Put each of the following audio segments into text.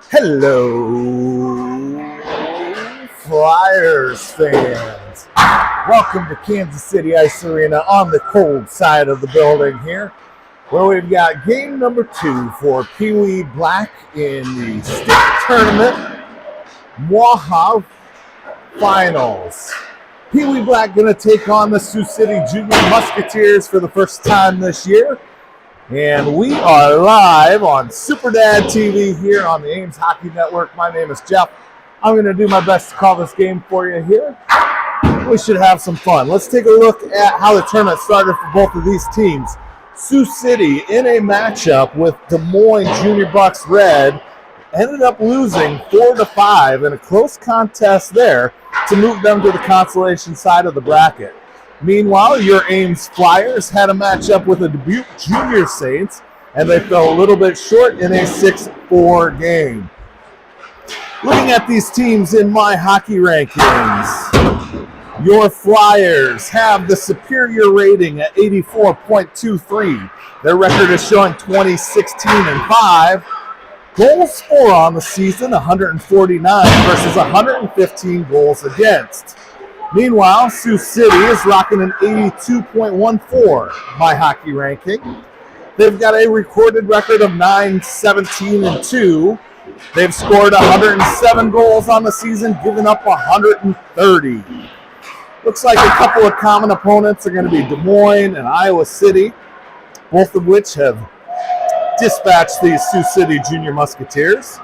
Hello, Flyers fans. Welcome to Kansas City Ice Arena on the cold side of the building here, where we've got game number 2 for Pee Wee Black in the state tournament Waha finals. Pee Wee Black going to take on the Sioux City Junior Musketeers for the first time this year. And we are live on Super Dad TV here on the Ames Hockey Network. My name is Jeff. I'm going to do my best to call this game for you here. We should have some fun. Let's take a look at how the tournament started for both of these teams. Sioux City, in a matchup with Des Moines Junior Bucks Red, ended up losing 4-5 in a close contest there to move them to the consolation side of the bracket. Meanwhile, your Ames Flyers had a matchup with the Dubuque Junior Saints, and they fell a little bit short in a 6-4 game. Looking at these teams in my hockey rankings, your Flyers have the superior rating at 84.23. Their record is showing 20-16-5. Goals for on the season, 149 versus 115 goals against. Meanwhile, Sioux City is rocking an 82.14 my hockey ranking. They've got a recorded record of 9-17-2. They've scored 107 goals on the season, giving up 130. Looks like a couple of common opponents are going to be Des Moines and Iowa City, both of which have dispatched these Sioux City Junior Musketeers.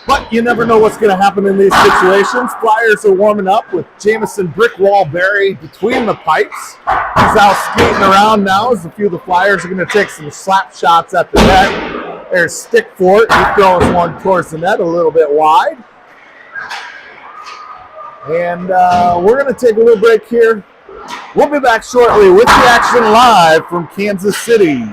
But you never know what's going to happen in these situations. Flyers are warming up with Jamison Brickwall Berry between the pipes. He's out skating around now as a few of the Flyers are going to take some slap shots at the net. There's Stickfort. He throws one towards the net a little bit wide. And we're going to take a little break here. We'll be back shortly with the action live from Kansas City.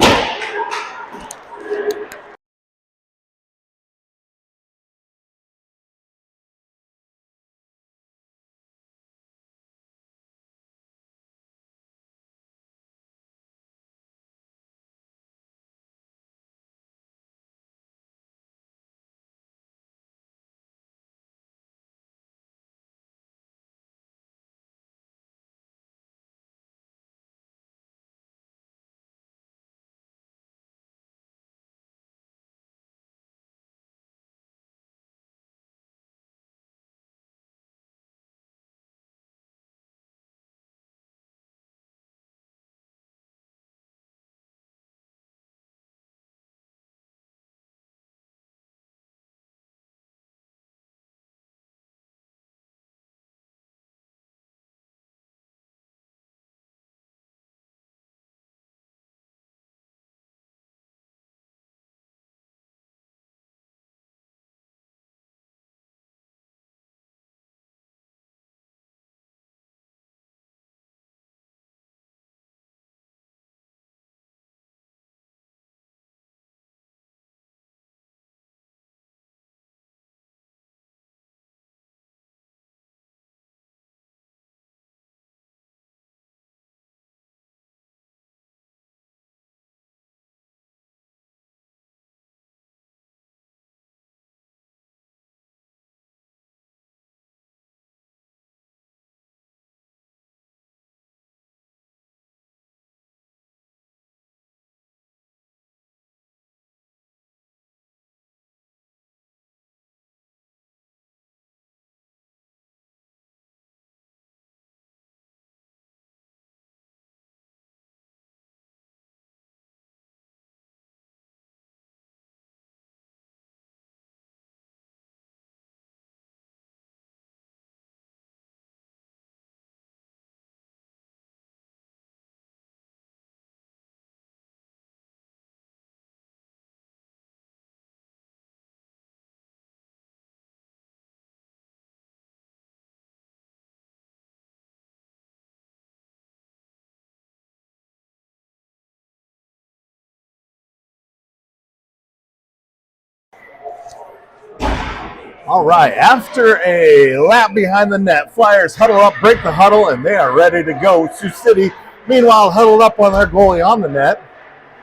All right, after a lap behind the net, Flyers huddle up, break the huddle, and they are ready to go. Sioux City, meanwhile, huddled up on their goalie on the net.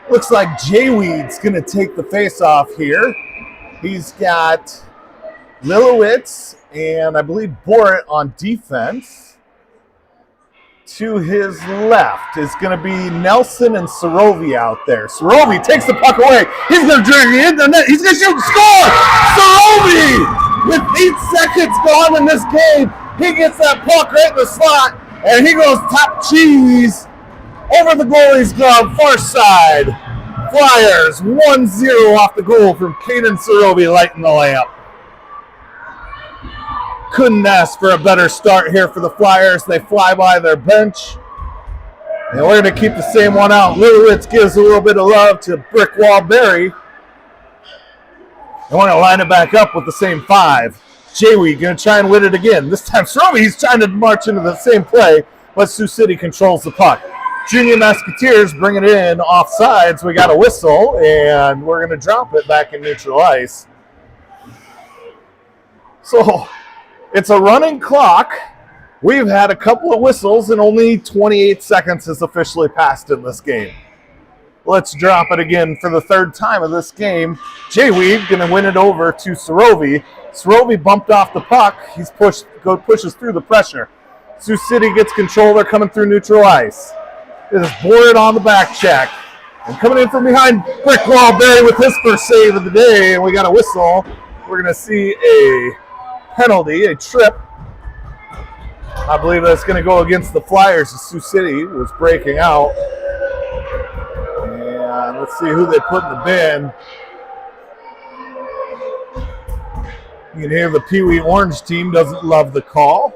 Looks like Jayweed's going to take the face-off here. He's got Lilowitz and I believe Borat on defense. To his left is going to be Nelson and Sorovi out there. Sorovi takes the puck away. He's going to drag it in the net. He's going to shoot and score! Sorovi! With 8 seconds gone in this game, he gets that puck right in the slot, and he goes top cheese over the goalie's glove, far side. Flyers 1-0 off the goal from Caden Sorovi, lighting the lamp. Couldn't ask for a better start here for the Flyers. They fly by their bench. And we're going to keep the same one out. Lilowitz gives a little bit of love to Brickwall Berry. And we're going to line it back up with the same 5. Jayweed going to try and win it again. This time Srovy's trying to march into the same play, but Sioux City controls the puck. Junior Musketeers bring it in off sides. We got a whistle, and we're going to drop it back in neutral ice. So it's a running clock. We've had a couple of whistles and only 28 seconds has officially passed in this game. Let's drop it again for the third time of this game. Jayweed going to win it over to Sorovi. Sorovi bumped off the puck. He's pushes through the pressure. Sioux City gets control. They're coming through neutral ice. It is Board on the back check. And coming in from behind, Brickwall Berry with his first save of the day. And we got a whistle. We're going to see a penalty, a trip. I believe that's going to go against the Flyers as Sioux City was breaking out. And let's see who they put in the bin. You can hear the Pee Wee Orange team doesn't love the call.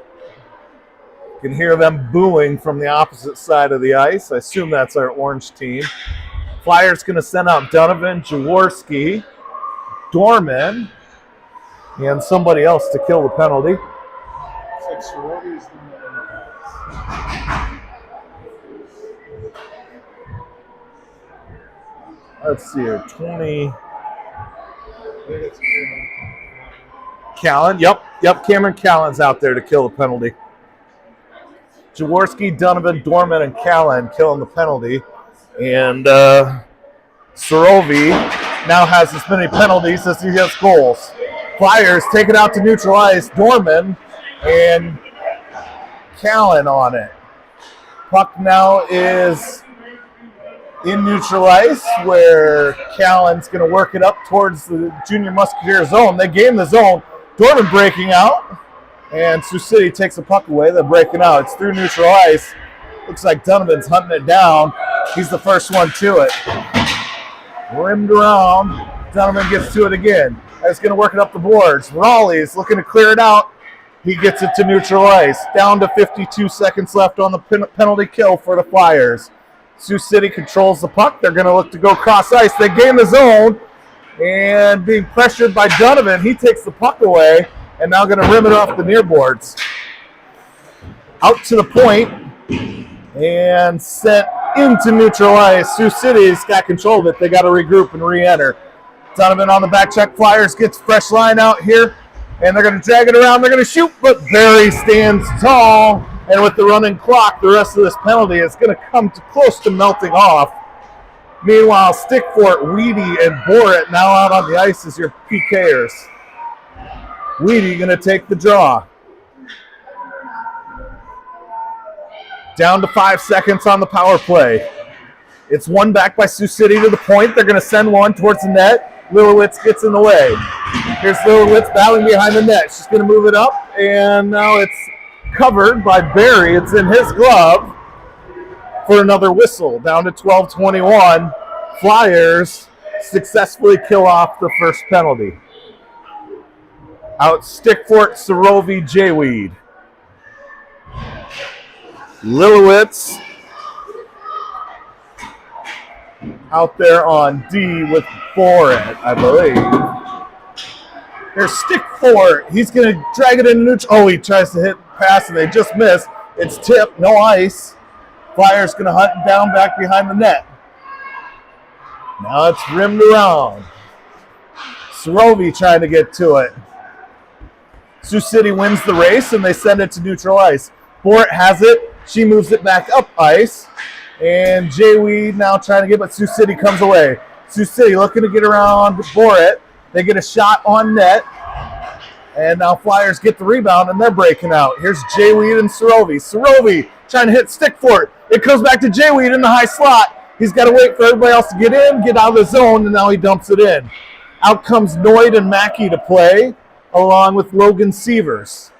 You can hear them booing from the opposite side of the ice. I assume that's our Orange team. Flyers going to send out Donovan, Jaworski, Dorman, and somebody else to kill the penalty. Let's see here, 20. Callan, yep, Cameron Callan's out there to kill the penalty. Jaworski, Donovan, Dorman, and Callan killing the penalty. And Sorovi now has as many penalties as he has goals. Flyers take it out to neutral ice. Dorman and Callan on it. Puck now is in neutral ice where Callan's going to work it up towards the Junior Musketeer zone. They gain the zone. Dorman breaking out. And Sioux City takes the puck away. They're breaking out. It's through neutral ice. Looks like Donovan's hunting it down. He's the first one to it. Rimmed around. Donovan gets to it again. He's going to work it up the boards. Raleigh's looking to clear it out. He gets it to neutral ice. Down to 52 seconds left on the penalty kill for the Flyers. Sioux City controls the puck. They're going to look to go cross ice. They gain the zone. And being pressured by Donovan, he takes the puck away. And now going to rim it off the near boards. Out to the point. And sent into neutral ice. Sioux City's got control of it. They got to regroup and re-enter. Donovan on the back check. Flyers gets fresh line out here. And they're going to drag it around. They're going to shoot. But Berry stands tall. And with the running clock, the rest of this penalty is going to come close to melting off. Meanwhile, Stickfort, Weedy, and Borat now out on the ice as your PKers. Weedy going to take the draw. Down to 5 seconds on the power play. It's one back by Sioux City to the point. They're going to send one towards the net. Lilowitz gets in the way. Here's Lilowitz battling behind the net. She's going to move it up, and now it's covered by Berry. It's in his glove for another whistle. Down to 12:21. Flyers successfully kill off the first penalty. Out Stickfort, Sorovi, Jayweed. Lilowitz out there on D with Borat, I believe. Here's Stickfort. He's going to drag it in neutral. Oh, he tries to hit pass and they just miss. It's tipped, no ice. Flyers going to hunt down back behind the net. Now it's rimmed around. Sorovi trying to get to it. Sioux City wins the race and they send it to neutral ice. Borat has it. She moves it back up ice. And Jayweed now trying to get, but Sioux City comes away. Sioux City looking to get around Borat. They get a shot on net. And now Flyers get the rebound, and they're breaking out. Here's Jayweed and Sorovi. Sorovi trying to hit stick for it. It goes back to Jayweed in the high slot. He's got to wait for everybody else to get in, get out of the zone, and now he dumps it in. Out comes Noid and Mackey to play, along with Logan Sievers.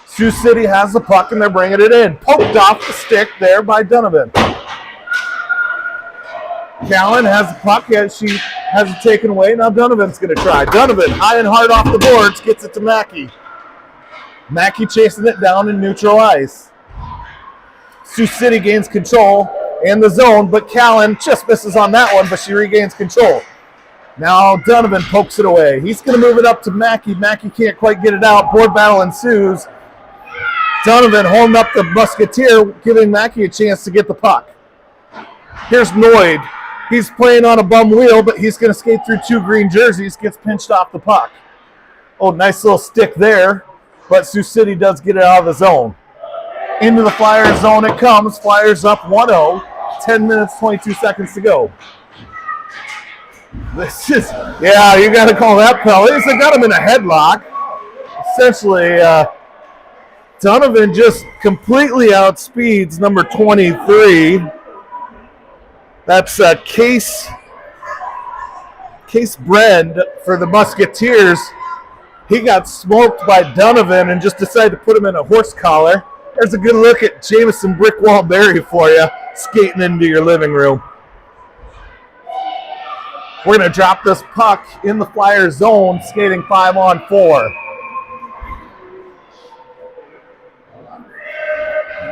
Sioux City has the puck, and they're bringing it in. Poked off the stick there by Donovan. Callan has the puck, and she has it taken away. Now Donovan's going to try. Donovan, high and hard off the boards, gets it to Mackey. Mackey chasing it down in neutral ice. Sioux City gains control and the zone, but Callan just misses on that one, but she regains control. Now Donovan pokes it away. He's going to move it up to Mackey. Mackey can't quite get it out. Board battle ensues. Donovan holding up the Musketeer, giving Mackey a chance to get the puck. Here's Noid. He's playing on a bum wheel, but he's going to skate through two green jerseys, gets pinched off the puck. Oh, nice little stick there, but Sioux City does get it out of the zone. Into the Flyers zone it comes. Flyers up 1-0, 10 minutes, 22 seconds to go. This is, yeah, you got to call that penalty. They got him in a headlock. Essentially, Donovan just completely outspeeds number 23. That's Case Brand for the Musketeers. He got smoked by Donovan and just decided to put him in a horse collar. There's a good look at Jameson Brickwall Berry for you, skating into your living room. We're going to drop this puck in the Flyer zone, skating 5-on-4.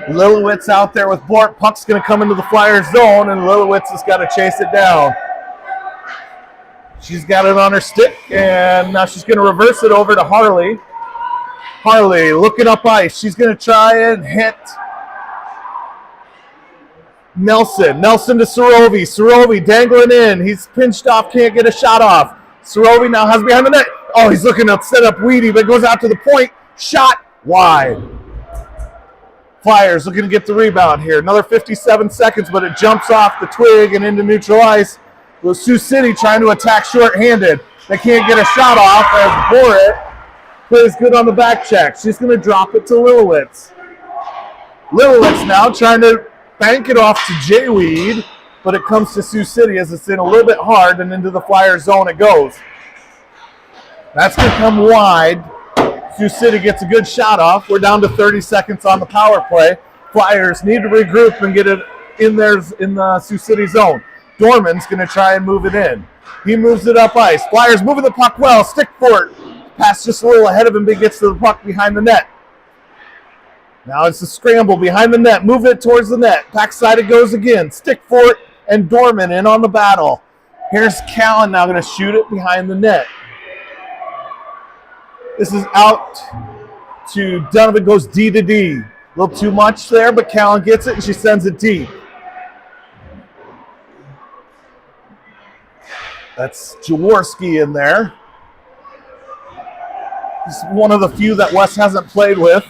Lilowitz out there with Bort. Puck's going to come into the Flyers zone, and Lilowitz has got to chase it down. She's got it on her stick, and now she's going to reverse it over to Harley. Harley looking up ice. She's going to try and hit Nelson. Nelson to Sorovi. Sorovi dangling in. He's pinched off, can't get a shot off. Sorovi now has behind the net. Oh, he's looking to set up Weedy, but goes out to the point. Shot wide. Flyers looking to get the rebound here. Another 57 seconds, but it jumps off the twig and into neutral ice. With Sioux City trying to attack short-handed. They can't get a shot off as Borit plays good on the back check. She's going to drop it to Lilowitz. Lilowitz now trying to bank it off to Jayweed, but it comes to Sioux City as it's in a little bit hard, and into the Flyer zone it goes. That's going to come wide. Sioux City gets a good shot off. We're down to 30 seconds on the power play. Flyers need to regroup and get it in the Sioux City zone. Dorman's going to try and move it in. He moves it up ice. Flyers moving the puck well. Stick for it. Pass just a little ahead of him, but gets to the puck behind the net. Now it's a scramble behind the net. Move it towards the net. Backside it goes again. Stick for it, and Dorman in on the battle. Here's Callan now going to shoot it behind the net. This is out to Donovan, goes D to D. A little too much there, but Callan gets it, and she sends it deep. That's Jaworski in there. He's one of the few that Wes hasn't played with.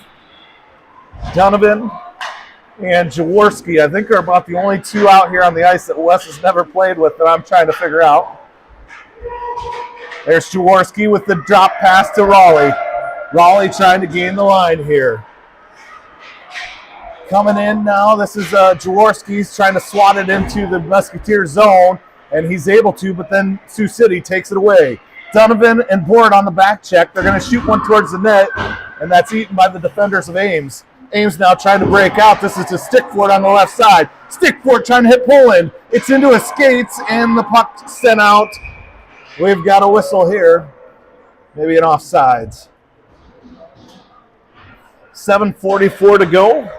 Donovan and Jaworski, I think, are about the only two out here on the ice that Wes has never played with that I'm trying to figure out. There's Jaworski with the drop pass to Raleigh. Raleigh trying to gain the line here. Coming in now, this is Jaworski's trying to swat it into the Musketeer zone, and he's able to, but then Sioux City takes it away. Donovan and Board on the back check. They're going to shoot one towards the net, and that's eaten by the defenders of Ames. Ames now trying to break out. This is to Stickford on the left side. Stickford trying to hit Poland. It's into his skates, and the puck sent out. We've got a whistle here. Maybe an offsides. 7:44 to go.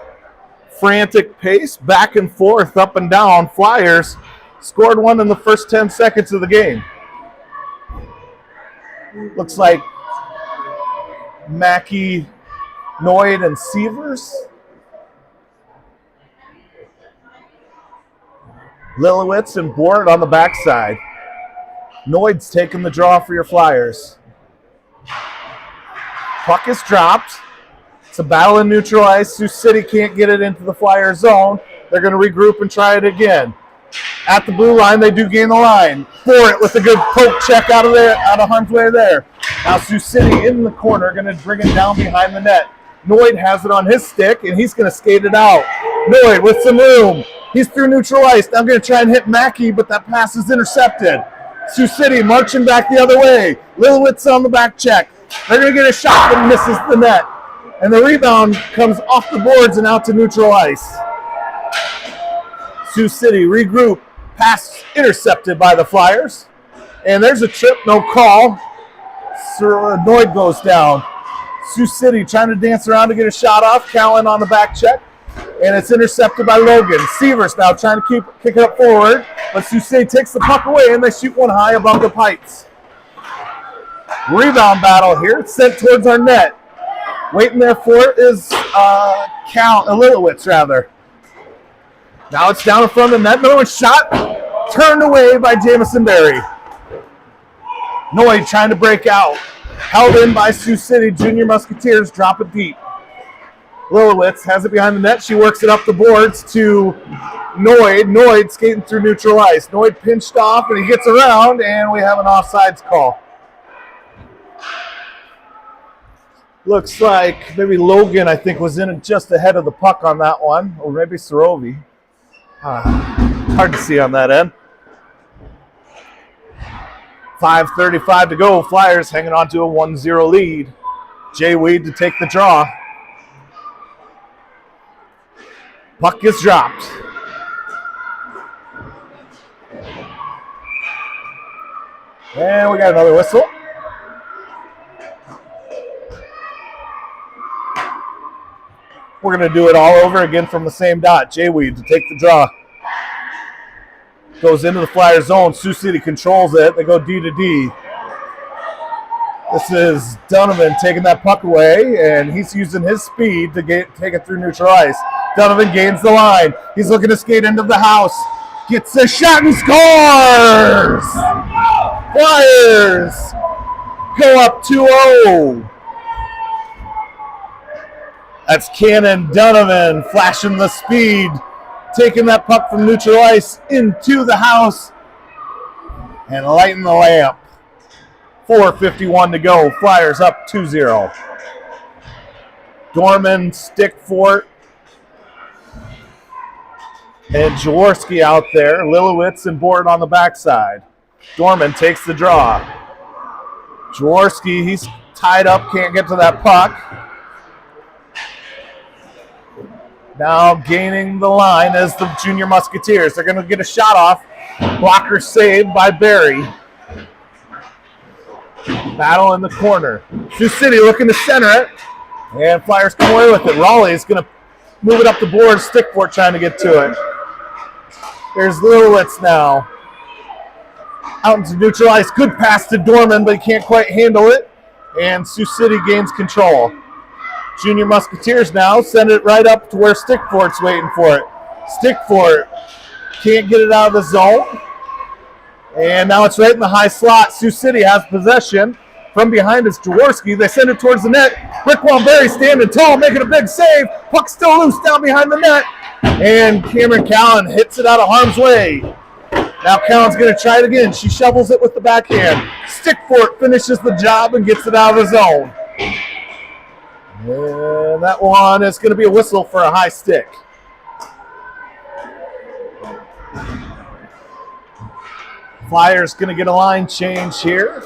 Frantic pace, back and forth, up and down. Flyers scored one in the first 10 seconds of the game. Looks like Mackey, Noid, and Sievers. Lilowitz and Board on the backside. Noid's taking the draw for your Flyers. Puck is dropped. It's a battle in neutral ice. Sioux City can't get it into the Flyer zone. They're going to regroup and try it again. At the blue line, they do gain the line. For it with a good poke check out of harm's way there. Now Sioux City in the corner, going to bring it down behind the net. Noid has it on his stick, and he's going to skate it out. Noid with some room. He's through neutral ice. Now going to try and hit Mackey, but that pass is intercepted. Sioux City marching back the other way. Lilowitz on the back check. They're going to get a shot that misses the net. And the rebound comes off the boards and out to neutral ice. Sioux City regroup. Pass intercepted by the Flyers. And there's a trip, no call. Noid goes down. Sioux City trying to dance around to get a shot off. Callan on the back check. And it's intercepted by Logan. Sievers now trying to kick it up forward. But Sioux City takes the puck away and they shoot one high above the pipes. Rebound battle here. It's sent towards our net. Waiting there for it is Lilowitz, rather. Now it's down in front of the net. Another one shot. Turned away by Jamison Berry. Noid trying to break out. Held in by Sioux City. Junior Musketeers drop it deep. Lilowitz has it behind the net. She works it up the boards to Noid. Noid skating through neutral ice. Noid pinched off and he gets around and we have an offsides call. Looks like maybe Logan, I think, was in just ahead of the puck on that one. Or maybe Sorovi. Hard to see on that end. 5:35 to go. Flyers hanging on to a 1-0 lead. Jay Weed to take the draw. Puck gets dropped. And we got another whistle. We're going to do it all over again from the same dot. Jay Weed to take the draw. Goes into the Flyer zone. Sioux City controls it. They go D to D. This is Donovan taking that puck away, and he's using his speed to take it through neutral ice. Donovan gains the line. He's looking to skate into the house. Gets a shot and scores! Flyers go up 2-0. That's Cannon Donovan flashing the speed, taking that puck from neutral ice into the house and lighting the lamp. 4:51 to go. Flyers up 2-0. Dorman, stick for it. And Jaworski out there. Lilowitz and Board on the backside. Dorman takes the draw. Jaworski, he's tied up, can't get to that puck. Now gaining the line as the Junior Musketeers. They're going to get a shot off. Blocker saved by Barry. Battle in the corner. Sioux City looking to center it. And Flyers come away with it. Raleigh is going to move it up the board. Stickfort trying to get to it. There's Lilowitz now. Out into neutral ice. Good pass to Dorman, but he can't quite handle it. And Sioux City gains control. Junior Musketeers now send it right up to where Stickfort's waiting for it. Stickfort can't get it out of the zone. And now it's right in the high slot. Sioux City has possession. From behind is Jaworski. They send it towards the net. Rickwell Berry standing tall, making a big save. Puck still loose down behind the net. And Cameron Callan hits it out of harm's way. Now Callan's going to try it again. She shovels it with the backhand. Stickfort finishes the job and gets it out of the zone. And that one is going to be a whistle for a high stick. Flyers going to get a line change here.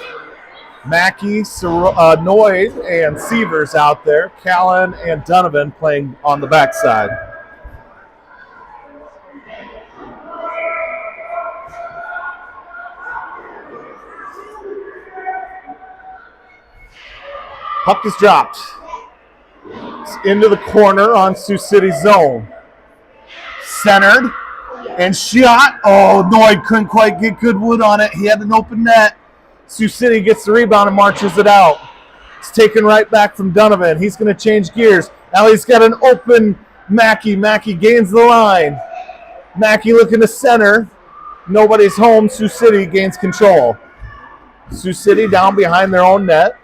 Mackey, Noid, and Sievers out there. Callan and Donovan playing on the backside. Puck is dropped. It's into the corner on Sioux City's zone. Centered and shot. Oh, Noid couldn't quite get good wood on it. He had an open net. Sioux City gets the rebound and marches it out. It's taken right back from Donovan. He's going to change gears. Now he's got an open Mackey. Mackey gains the line. Mackey looking to center. Nobody's home. Sioux City gains control. Sioux City down behind their own net.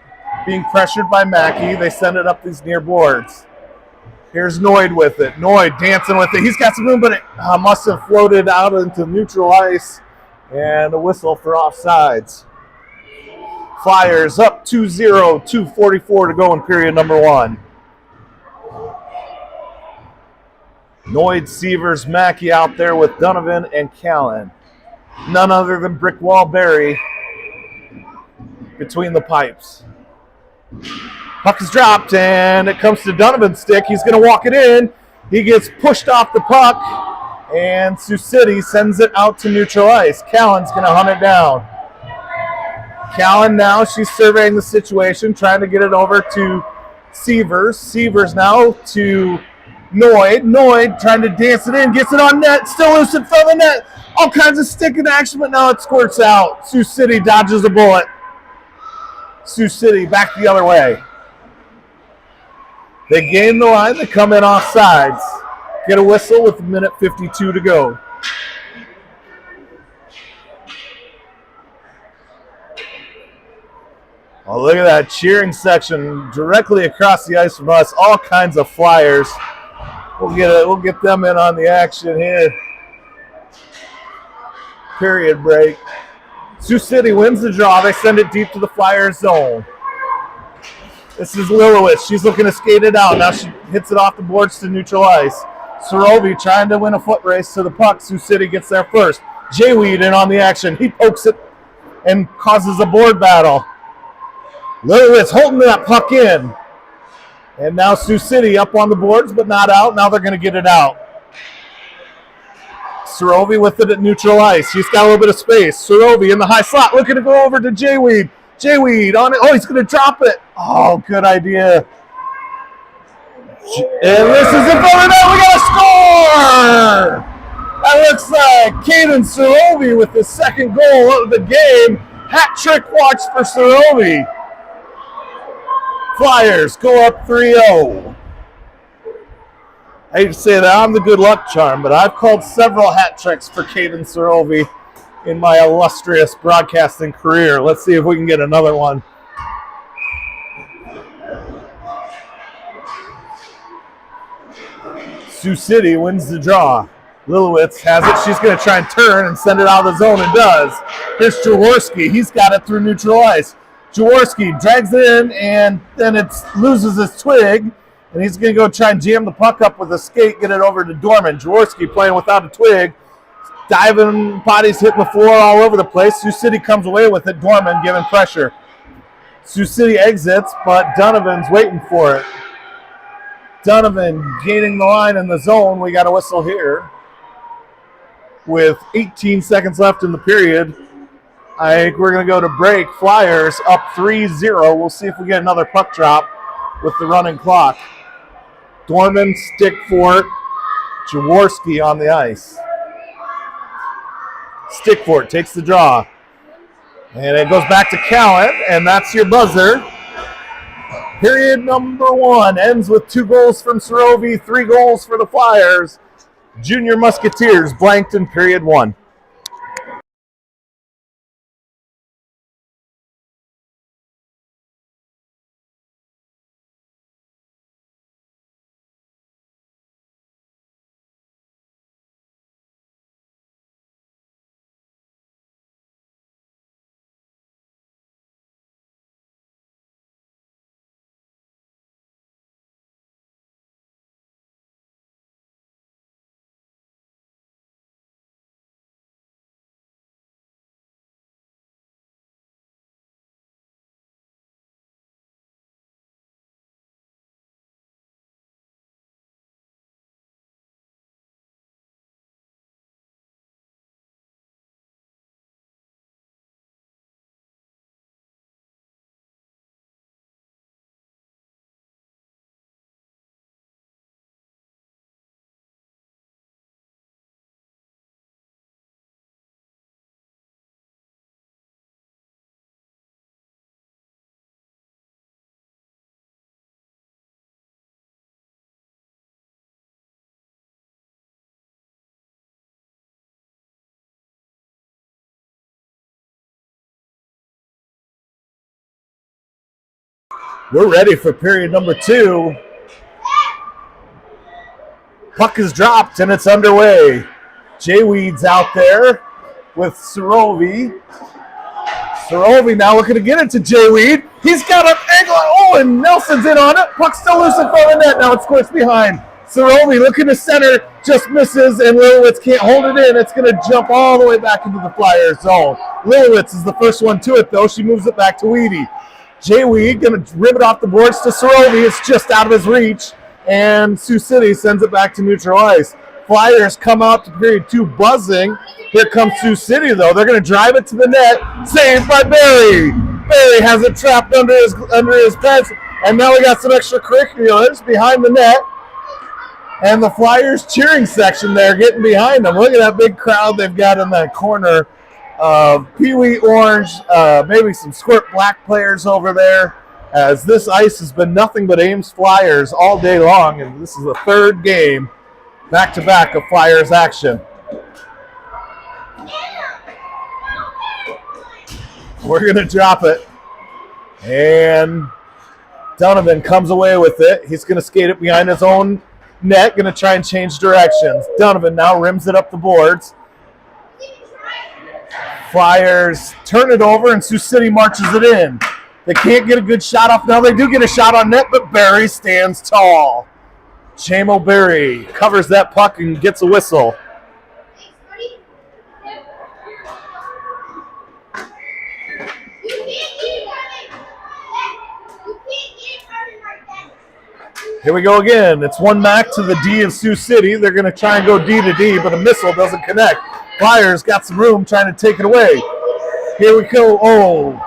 Being pressured by Mackey. They send it up these near boards. Here's Noid with it. Noid dancing with it. He's got some room, but it must have floated out into neutral ice. And a whistle for offsides. Flyers up 2-0, 2:44 to go in period number 1. Noid, Severs, Mackey out there with Donovan and Callan. None other than Brickwall Berry between the pipes. Puck is dropped, and it comes to Donovan's stick. He's going to walk it in. He gets pushed off the puck, and Sioux City sends it out to neutral ice. Callan's going to hunt it down. Callan now, she's surveying the situation, trying to get it over to Severs. Severs now to Noid. Noid trying to dance it in, gets it on net, still loose in front of the net. All kinds of stick in action, but now it squirts out. Sioux City dodges a bullet. Sioux City back the other way. They gain the line, they come in off sides. Get a whistle with 1:52 to go. Oh, look at that cheering section directly across the ice from us. All kinds of Flyers. We'll get them in on the action here. Period break. Sioux City wins the draw. They send it deep to the Flyers zone. This is Lilowitz. She's looking to skate it out. Now she hits it off the boards to neutral ice. Sorovi trying to win a foot race to the puck. Sioux City gets there first. Jayweed in on the action. He pokes it and causes a board battle. Lilowitz holding that puck in. And now Sioux City up on the boards, but not out. Now they're going to get it out. Sorovi with it at neutral ice. He's got a little bit of space. Sorovi in the high slot, looking to go over to Jayweed. Jayweed on it. Oh, he's going to drop it. Oh, good idea. And this is in front of that. We got a score! That looks like Caden Sorovi with the second goal of the game. Hat trick watch for Sorovi. Flyers go up 3-0. I hate to say that I'm the good luck charm, but I've called several hat tricks for Caden Sorovi in my illustrious broadcasting career. Let's see if we can get another one. Sioux City wins the draw. Lilowitz has it. She's going to try and turn and send it out of the zone and does. Here's Jaworski. He's got it through neutral ice. Jaworski drags it in, and then it loses his twig, and he's going to go try and jam the puck up with a skate, get it over to Dorman. Jaworski playing without a twig, diving, bodies hitting the floor all over the place. Sioux City comes away with it. Dorman giving pressure. Sioux City exits, but Donovan's waiting for it. Donovan gaining the line in the zone. We got a whistle here. With 18 seconds left in the period, I think we're going to go to break. Flyers up 3-0. We'll see if we get another puck drop with the running clock. Dorman, stick for it. Jaworski on the ice. Stick for it, takes the draw. And it goes back to Callan, and that's your buzzer. Period number 1 ends with 2 goals from Sorovi, 3 goals for the Flyers. Junior Musketeers blanked in period 1. We're ready for period number 2. Puck is dropped and it's underway. J-Weed's out there with Sorovi. Sorovi now looking to get it to J-Weed. He's got an angle. Oh, and Nelson's in on it. Puck still loose in front of the net. Now it's squished behind. Sorovi looking to center, just misses, and Lilowitz can't hold it in. It's going to jump all the way back into the Flyers zone. Lilowitz is the first one to it, though. She moves it back to Weedy. J-Weed going to rip it off the boards to Sorovi. It's just out of his reach, and Sioux City sends it back to neutral ice. Flyers come out to period 2 buzzing. Here comes Sioux City, though. They're going to drive it to the net. Saved by Barry. Barry has it trapped under his pants, and now we got some extracurriculars behind the net. And the Flyers cheering section there getting behind them. Look at that big crowd they've got in that corner. Pee Wee Orange, maybe some Squirt Black players over there, as this ice has been nothing but Ames Flyers all day long, and this is the third game back-to-back of Flyers action. We're going to drop it, and Donovan comes away with it. He's going to skate it behind his own net, going to try and change directions. Donovan now rims it up the boards. Flyers turn it over, and Sioux City marches it in. They can't get a good shot off. Now they do get a shot on net, but Barry stands tall. Chamo Barry covers that puck and gets a whistle. Here we go again. It's one back to the D of Sioux City. They're going to try and go D to D, but a missile doesn't connect. Flyers got some room trying to take it away. Here we go. Oh.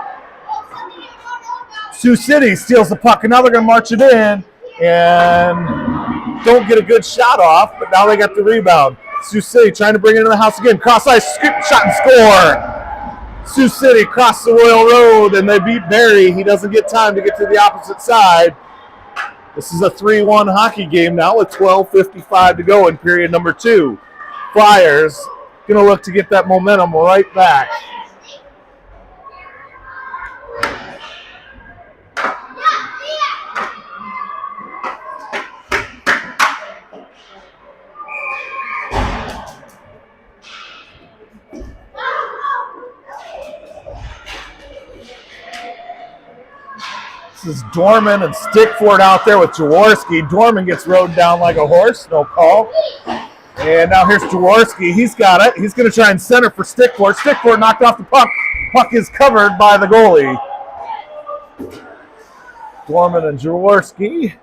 Sioux City steals the puck, and now they're going to march it in and don't get a good shot off, but now they got the rebound. Sioux City trying to bring it into the house again. Cross ice, scoop, shot, and score. Sioux City cross the Royal Road, and they beat Barry. He doesn't get time to get to the opposite side. This is a 3-1 hockey game now with 12:55 to go in period number 2. Flyers going to look to get that momentum right back. This is Dorman and Stickford out there with Jaworski. Dorman gets rode down like a horse, no call. And now here's Jaworski. He's got it. He's going to try and center for Stickford. Stickford knocked off the puck. Puck is covered by the goalie. Dorman and Jaworski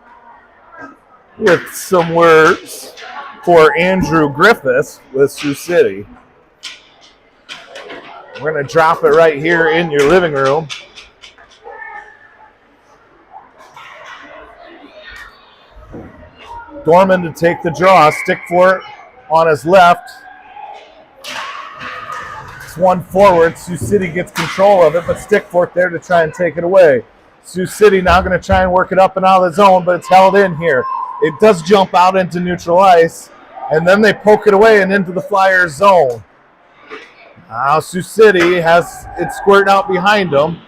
with some words for Andrew Griffiths with Sioux City. We're going to drop it right here in your living room. Dorman to take the draw. Stickford on his left. It's one forward. Sioux City gets control of it, but Stickford there to try and take it away. Sioux City now going to try and work it up and out of the zone, but it's held in here. It does jump out into neutral ice, and then they poke it away and into the Flyers zone. Now Sioux City has it squirting out behind them.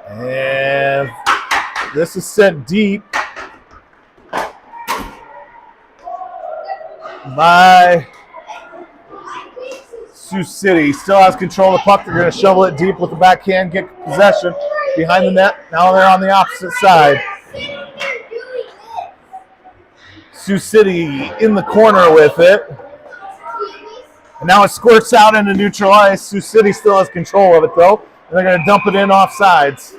And this is sent deep by Sioux City. Still has control of the puck. They're going to shovel it deep with the backhand, get possession behind the net. Now they're on the opposite side. Sioux City in the corner with it. And now it squirts out into neutral ice. Sioux City still has control of it, though. And they're going to dump it in off sides.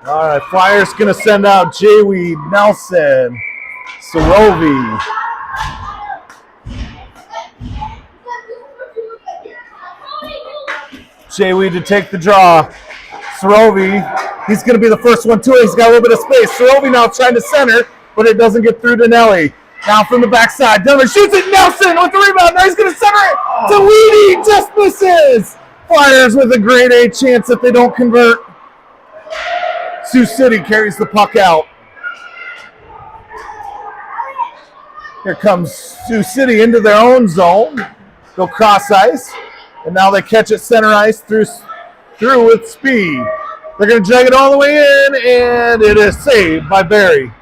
All right, Flyers going to send out J-Weed, Nelson, Sorovi. J-Weed to take the draw. Sorovi, he's going to be the first one to it. He's got a little bit of space. Sorovi now trying to center, but it doesn't get through to Nelly. Now from the backside, Donovan shoots it. Nelson with the rebound. Now he's going to center it to Weedy. Just misses. Flyers with a grade A chance if they don't convert. Sioux City carries the puck out. Here comes Sioux City into their own zone. go cross ice, and now they catch it center ice through with speed. They're going to drag it all the way in, and it is saved by Barry.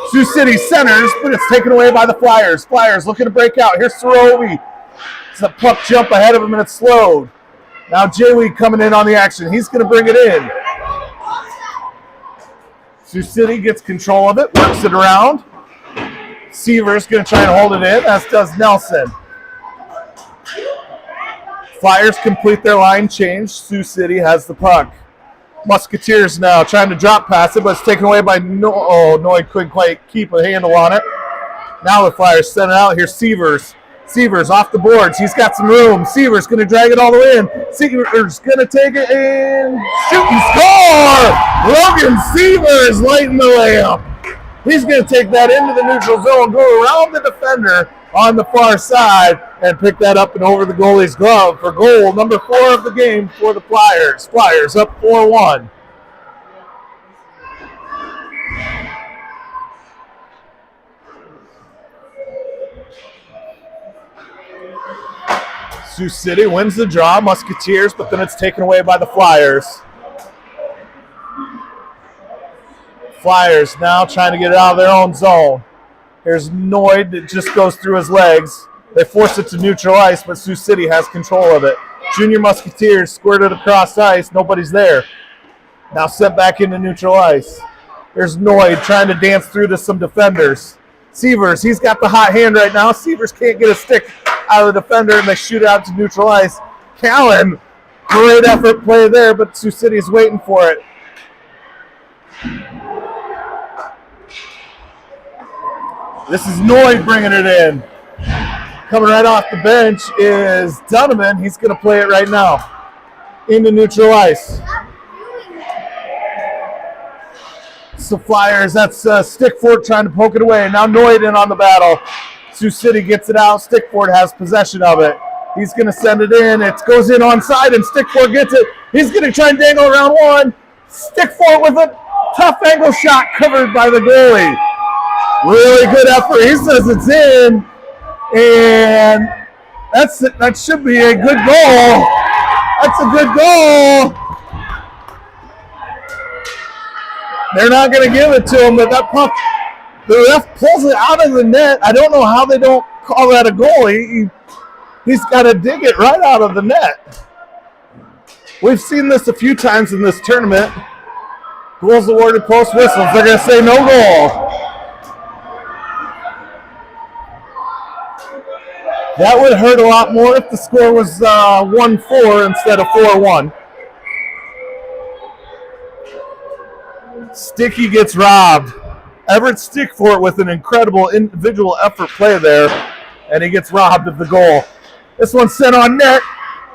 Sioux City centers, but it's taken away by the Flyers. Flyers looking to break out. Here's Sorobi. It's a puck jump ahead of him, and it's slowed. Now Jay coming in on the action. He's going to bring it in. Sioux City gets control of it, works it around. Seaver's going to try and hold it in, as does Nelson. Flyers complete their line change. Sioux City has the puck. Musketeers now trying to drop pass it, but it's taken away by Noy couldn't quite keep a handle on it. Now the Flyers send it out. Here's Seavers. Seavers off the boards. He's got some room. Seavers going to drag it all the way in. Seavers going to take it and shoot and score! Logan Seavers lighting the layup. He's going to take that into the neutral zone, go around the defender on the far side, and pick that up and over the goalie's glove for goal number 4 of the game for the Flyers. Flyers up 4-1. Sioux City wins the draw, Musketeers, but then it's taken away by the Flyers. Flyers now trying to get it out of their own zone. Here's Noyd that just goes through his legs. They force it to neutral ice, but Sioux City has control of it. Junior Musketeers squirted across ice. Nobody's there. Now sent back into neutral ice. Here's Noyd trying to dance through to some defenders. Seavers, he's got the hot hand right now. Seavers can't get a stick out of the defender, and they shoot out to neutral ice. Callan, great effort play there, but Sioux City is waiting for it. This is Noyd bringing it in. Coming right off the bench is Donovan. He's going to play it right now into neutral ice. So Flyers, that's Stickford trying to poke it away. Now Noyd in on the battle. Sioux City gets it out. Stickford has possession of it. He's going to send it in. It goes in onside, and Stickford gets it. He's going to try and dangle around one. Stickford with a tough angle shot covered by the goalie. Really good effort. He says it's in, and that should be a good goal. That's a good goal. They're not going to give it to him, but that puck, the ref pulls it out of the net. I don't know how they don't call that a goal. He's got to dig it right out of the net. We've seen this a few times in this tournament. Goals awarded post whistles. They're going to say no goal. That would hurt a lot more if the score was 1-4 instead of 4-1. Sticky gets robbed. Everett Stickford with an incredible individual effort play there, and he gets robbed of the goal. This one's sent on net,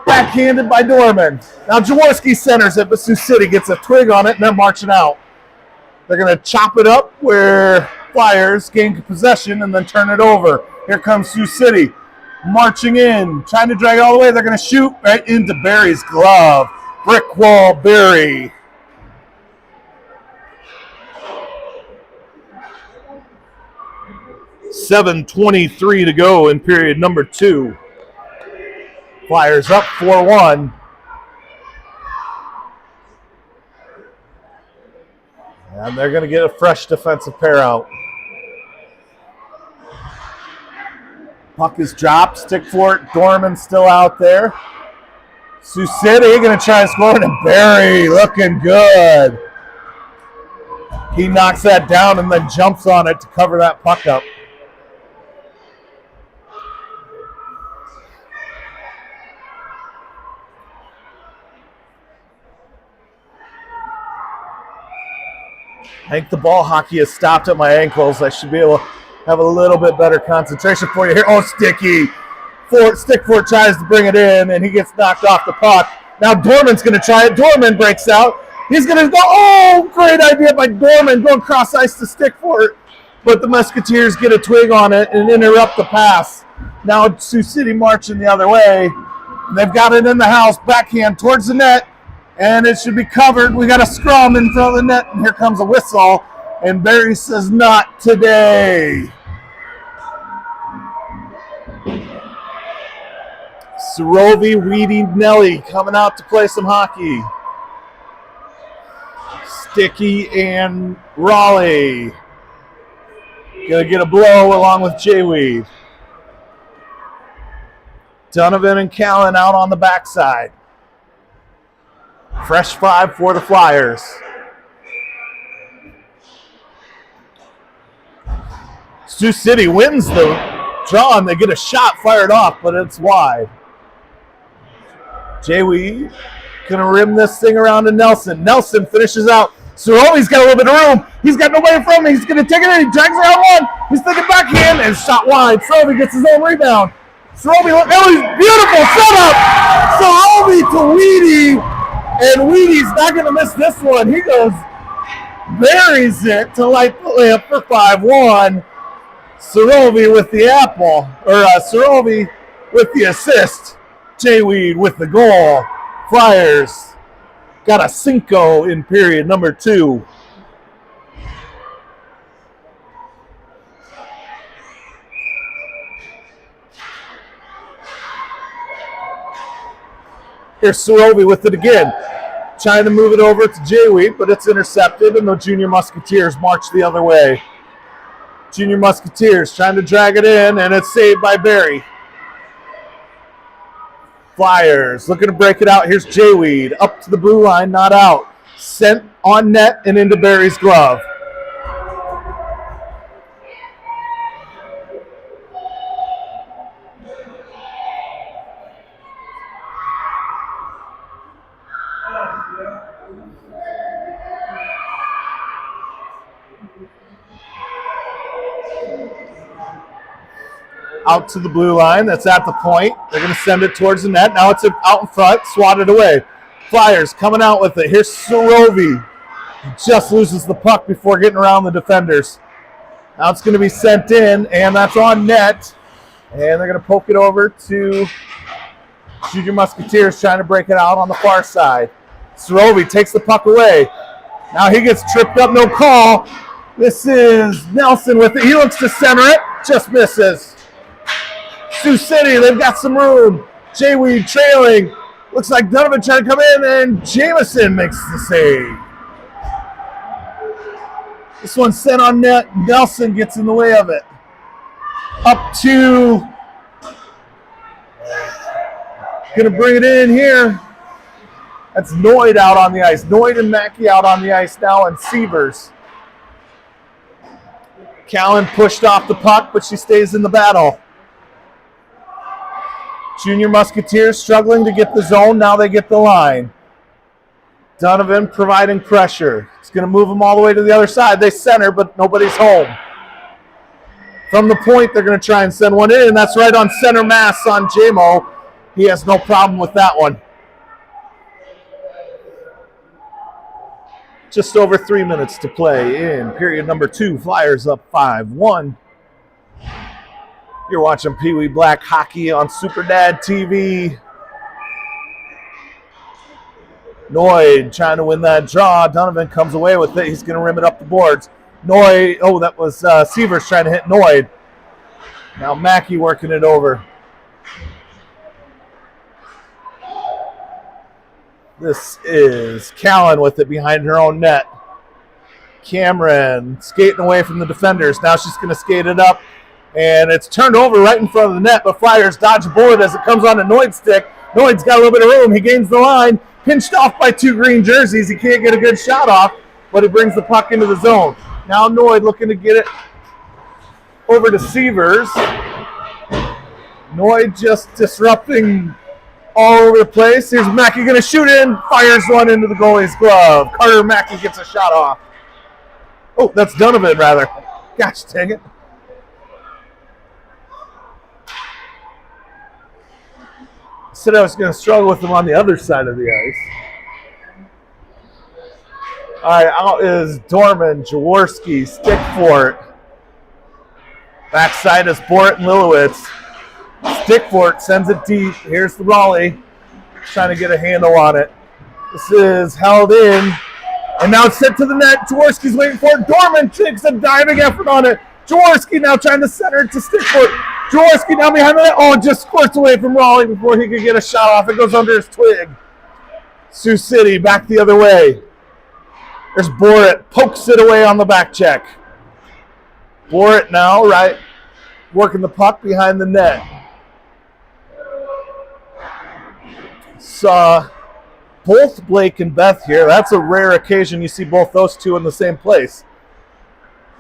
backhanded by Dorman. Now Jaworski centers it, but Sioux City gets a twig on it, and they're marching out. They're going to chop it up where Flyers gain possession and then turn it over. Here comes Sioux City. Marching in, trying to drag it all the way. They're going to shoot right into Barry's glove. Brick wall, Barry. .7:23 to go in period number 2. Flyers up 4-1. And they're going to get a fresh defensive pair out. Puck is dropped. Stickford, Dorman still out there. Sioux City going to try to score, and Barry looking good. He knocks that down and then jumps on it to cover that puck up. I think the ball hockey has stopped at my ankles. I should be able to have a little bit better concentration for you here. Oh, Sticky. Stickford tries to bring it in, and he gets knocked off the puck. Now Dorman's going to try it. Dorman breaks out. He's going to go. Oh, great idea by Dorman going cross ice to Stickford. But the Musketeers get a twig on it and interrupt the pass. Now Sioux City marching the other way. They've got it in the house. Backhand towards the net. And it should be covered. We got a scrum in front of the net, and here comes a whistle. And Barry says, not today. Surovi, Weedy, Nelly coming out to play some hockey. Sticky and Raleigh. Gonna get a blow along with J-Weed. Donovan and Callan out on the backside. Fresh 5 for the Flyers. Sioux City wins the draw and they get a shot fired off, but it's wide. J-Weed gonna rim this thing around to Nelson. Nelson finishes out. Surovi's got a little bit of room. He's got nobody from him. He's gonna take it in. He drags around one. He's thinking backhand and shot wide. Surovi gets his own rebound. Surovi, beautiful setup. Surovi to Weedy, and Weedy's not gonna miss this one. He goes, buries it to light the layup for 5-1. Surovi with the apple, or Surovi with the assist. J-Weed with the goal. Flyers got a cinco in period number 2. Here's Surovi with it again. Trying to move it over to J-Weed, but it's intercepted, and the Junior Musketeers march the other way. Junior Musketeers trying to drag it in, and it's saved by Barry. Flyers looking to break it out. Here's J-Weed up to the blue line, not out. Sent on net and into Barry's glove. Out to the blue line. That's at the point. They're going to send it towards the net. Now it's out in front. Swatted away. Flyers coming out with it. Here's Surovi. He just loses the puck before getting around the defenders. Now it's going to be sent in, and that's on net. And they're going to poke it over to Junior Musketeers trying to break it out on the far side. Surovi takes the puck away. Now he gets tripped up. No call. This is Nelson with it. He looks to center it. Just misses. Sioux City, they've got some room. J-Weed trailing. Looks like Donovan trying to come in, and Jameson makes the save. This one's sent on net. Nelson gets in the way of it. Up to. Gonna bring it in here. That's Noyd out on the ice. Noyd and Mackey out on the ice now, and Sievers. Callan pushed off the puck, but she stays in the battle. Junior Musketeers struggling to get the zone. Now they get the line. Donovan providing pressure. It's going to move them all the way to the other side. They center, but nobody's home. From the point, they're going to try and send one in, and that's right on center mass on JMO. He has no problem with that one. Just over 3 minutes to play in period number 2. Flyers up 5-1. You're watching Pee Wee Black Hockey on Super Dad TV. Noyd trying to win that draw. Donovan comes away with it. He's going to rim it up the boards. Noyd, that was Sievers trying to hit Noyd. Now Mackey working it over. This is Callan with it behind her own net. Cameron skating away from the defenders. Now she's going to skate it up. And it's turned over right in front of the net, but Flyers dodge a bullet as it comes on to Noyd's stick. Noyd's got a little bit of room. He gains the line. Pinched off by 2 green jerseys. He can't get a good shot off, but he brings the puck into the zone. Now Noyd looking to get it over to Sievers. Noyd just disrupting all over the place. Here's Mackey going to shoot in. Fires one into the goalie's glove. Carter Mackey gets a shot off. Oh, that's Donovan, rather. Gosh dang it. Said I was going to struggle with him on the other side of the ice. All right, out is Dorman, Jaworski, Stickfort. Backside is Bort and Lilowitz. Stickfort sends it deep. Here's the Raleigh. Trying to get a handle on it. This is held in. And now it's sent to the net. Jaworski's waiting for it. Dorman takes a diving effort on it. Jaworski now trying to center it to Stickfort. Jaworski down behind the net. Oh, just squirts away from Raleigh before he could get a shot off. It goes under his twig. Sioux City back the other way. There's Borit. Pokes it away on the back check. Borit now, right, working the puck behind the net. Saw both Blake and Beth here. That's a rare occasion you see both those two in the same place.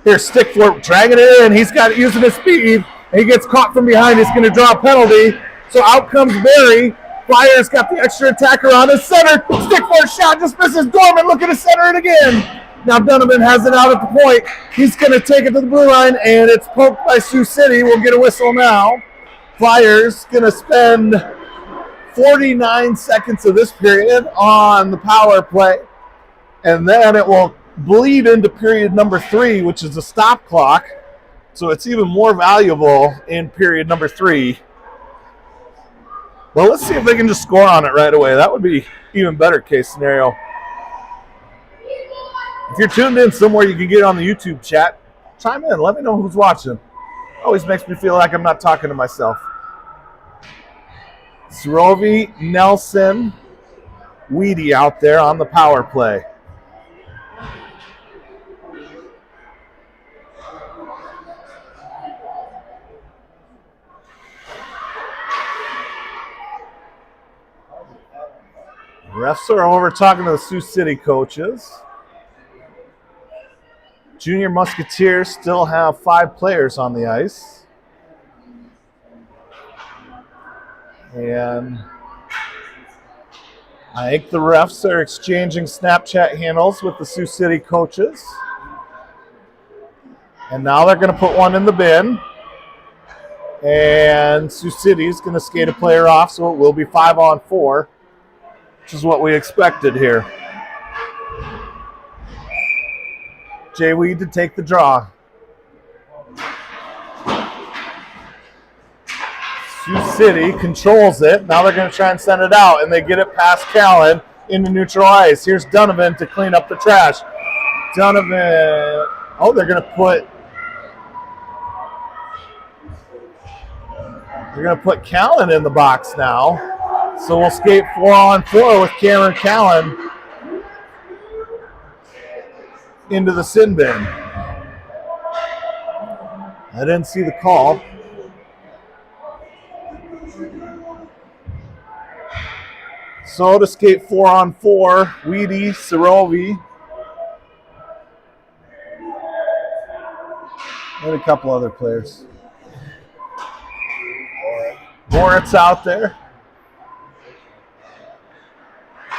Here's Stickfort dragging it in. He's got it using his speed. And he gets caught from behind. He's going to draw a penalty. So out comes Barry. Flyers got the extra attacker on his center. Stickfort shot just misses. Dorman looking to center it again. Now Donovan has it out at the point. He's going to take it to the blue line, and it's poked by Sioux City. We'll get a whistle now. Flyers going to spend 49 seconds of this period on the power play, and then it will bleed into period number 3, which is a stop clock. So it's even more valuable in period number 3. Well, let's see if they can just score on it right away. That would be even better case scenario. If you're tuned in somewhere you can get on the YouTube chat, chime in. Let me know who's watching. Always makes me feel like I'm not talking to myself. Srovi, Nelson, Weedy out there on the power play. Refs are over talking to the Sioux City coaches. Junior Musketeers still have 5 players on the ice. And I think the refs are exchanging Snapchat handles with the Sioux City coaches. And now they're going to put one in the bin. And Sioux City is going to skate a player off, so it will be 5-on-4, which is what we expected here. Jay Weed to take the draw. Sioux City controls it. Now they're going to try and send it out, and they get it past Callan into neutral ice. Here's Donovan to clean up the trash. Donovan, oh, they're going to put Callan in the box now. So we'll skate 4-on-4 with Cameron Callan into the sin bin. I didn't see the call. So to skate 4-on-4, Weedy, Sorovi, and a couple other players. Moritz out there.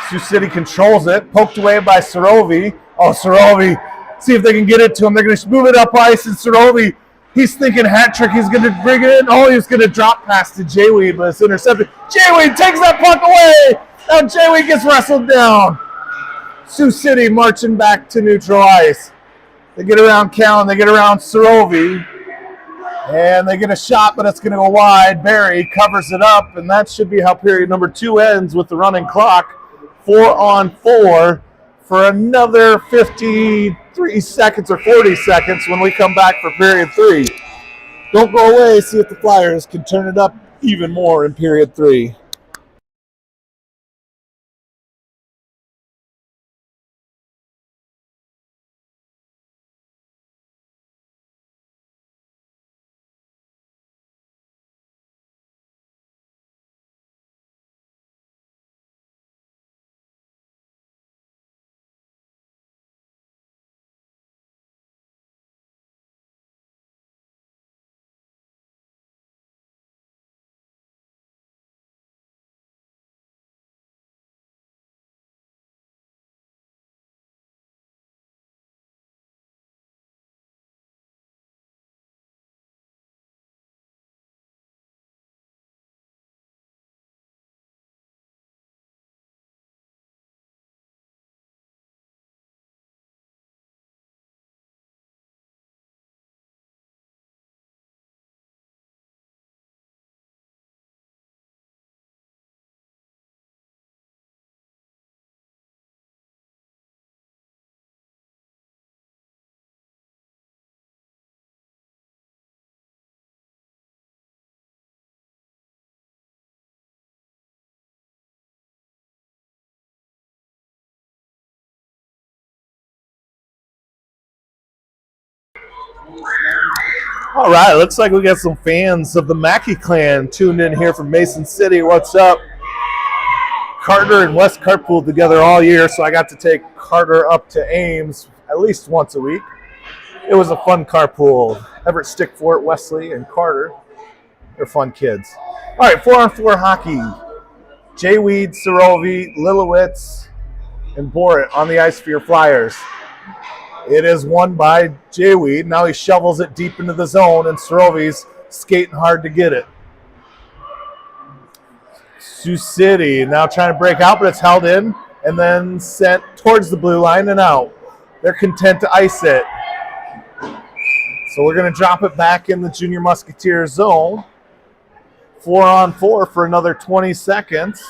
Sioux City controls it. Poked away by Sorovi. Oh, Sorovi. See if they can get it to him. They're going to move it up ice, and Sorovi, he's thinking hat trick. He's going to bring it in. Oh, he's going to drop pass to Jayweed, but it's intercepted. Jayweed takes that puck away. Now Jayweed gets wrestled down. Sioux City marching back to neutral ice. They get around Callan. They get around Sorovi. And they get a shot, but it's going to go wide. Barry covers it up, and that should be how period number 2 ends with the running clock. 4-on-4 for another 53 seconds or 40 seconds when we come back for period 3. Don't go away. See if the Flyers can turn it up even more in period 3. All right, looks like we got some fans of the Mackey clan tuned in here from Mason City. What's up? Carter and Wes carpooled together all year, so I got to take Carter up to Ames at least once a week. It was a fun carpool. Everett Stickfort, Wesley, and Carter. They're fun kids. All right, 4-on-4 hockey. Jay Weed, Sorovi, Lilowitz, and Borit on the ice for your Flyers. It is won by Jay Weed. Now he shovels it deep into the zone, and Sorovi's skating hard to get it. Sioux City now trying to break out, but it's held in and then sent towards the blue line and out. They're content to ice it. So we're going to drop it back in the Junior Musketeers zone. 4-on-4 for another 20 seconds.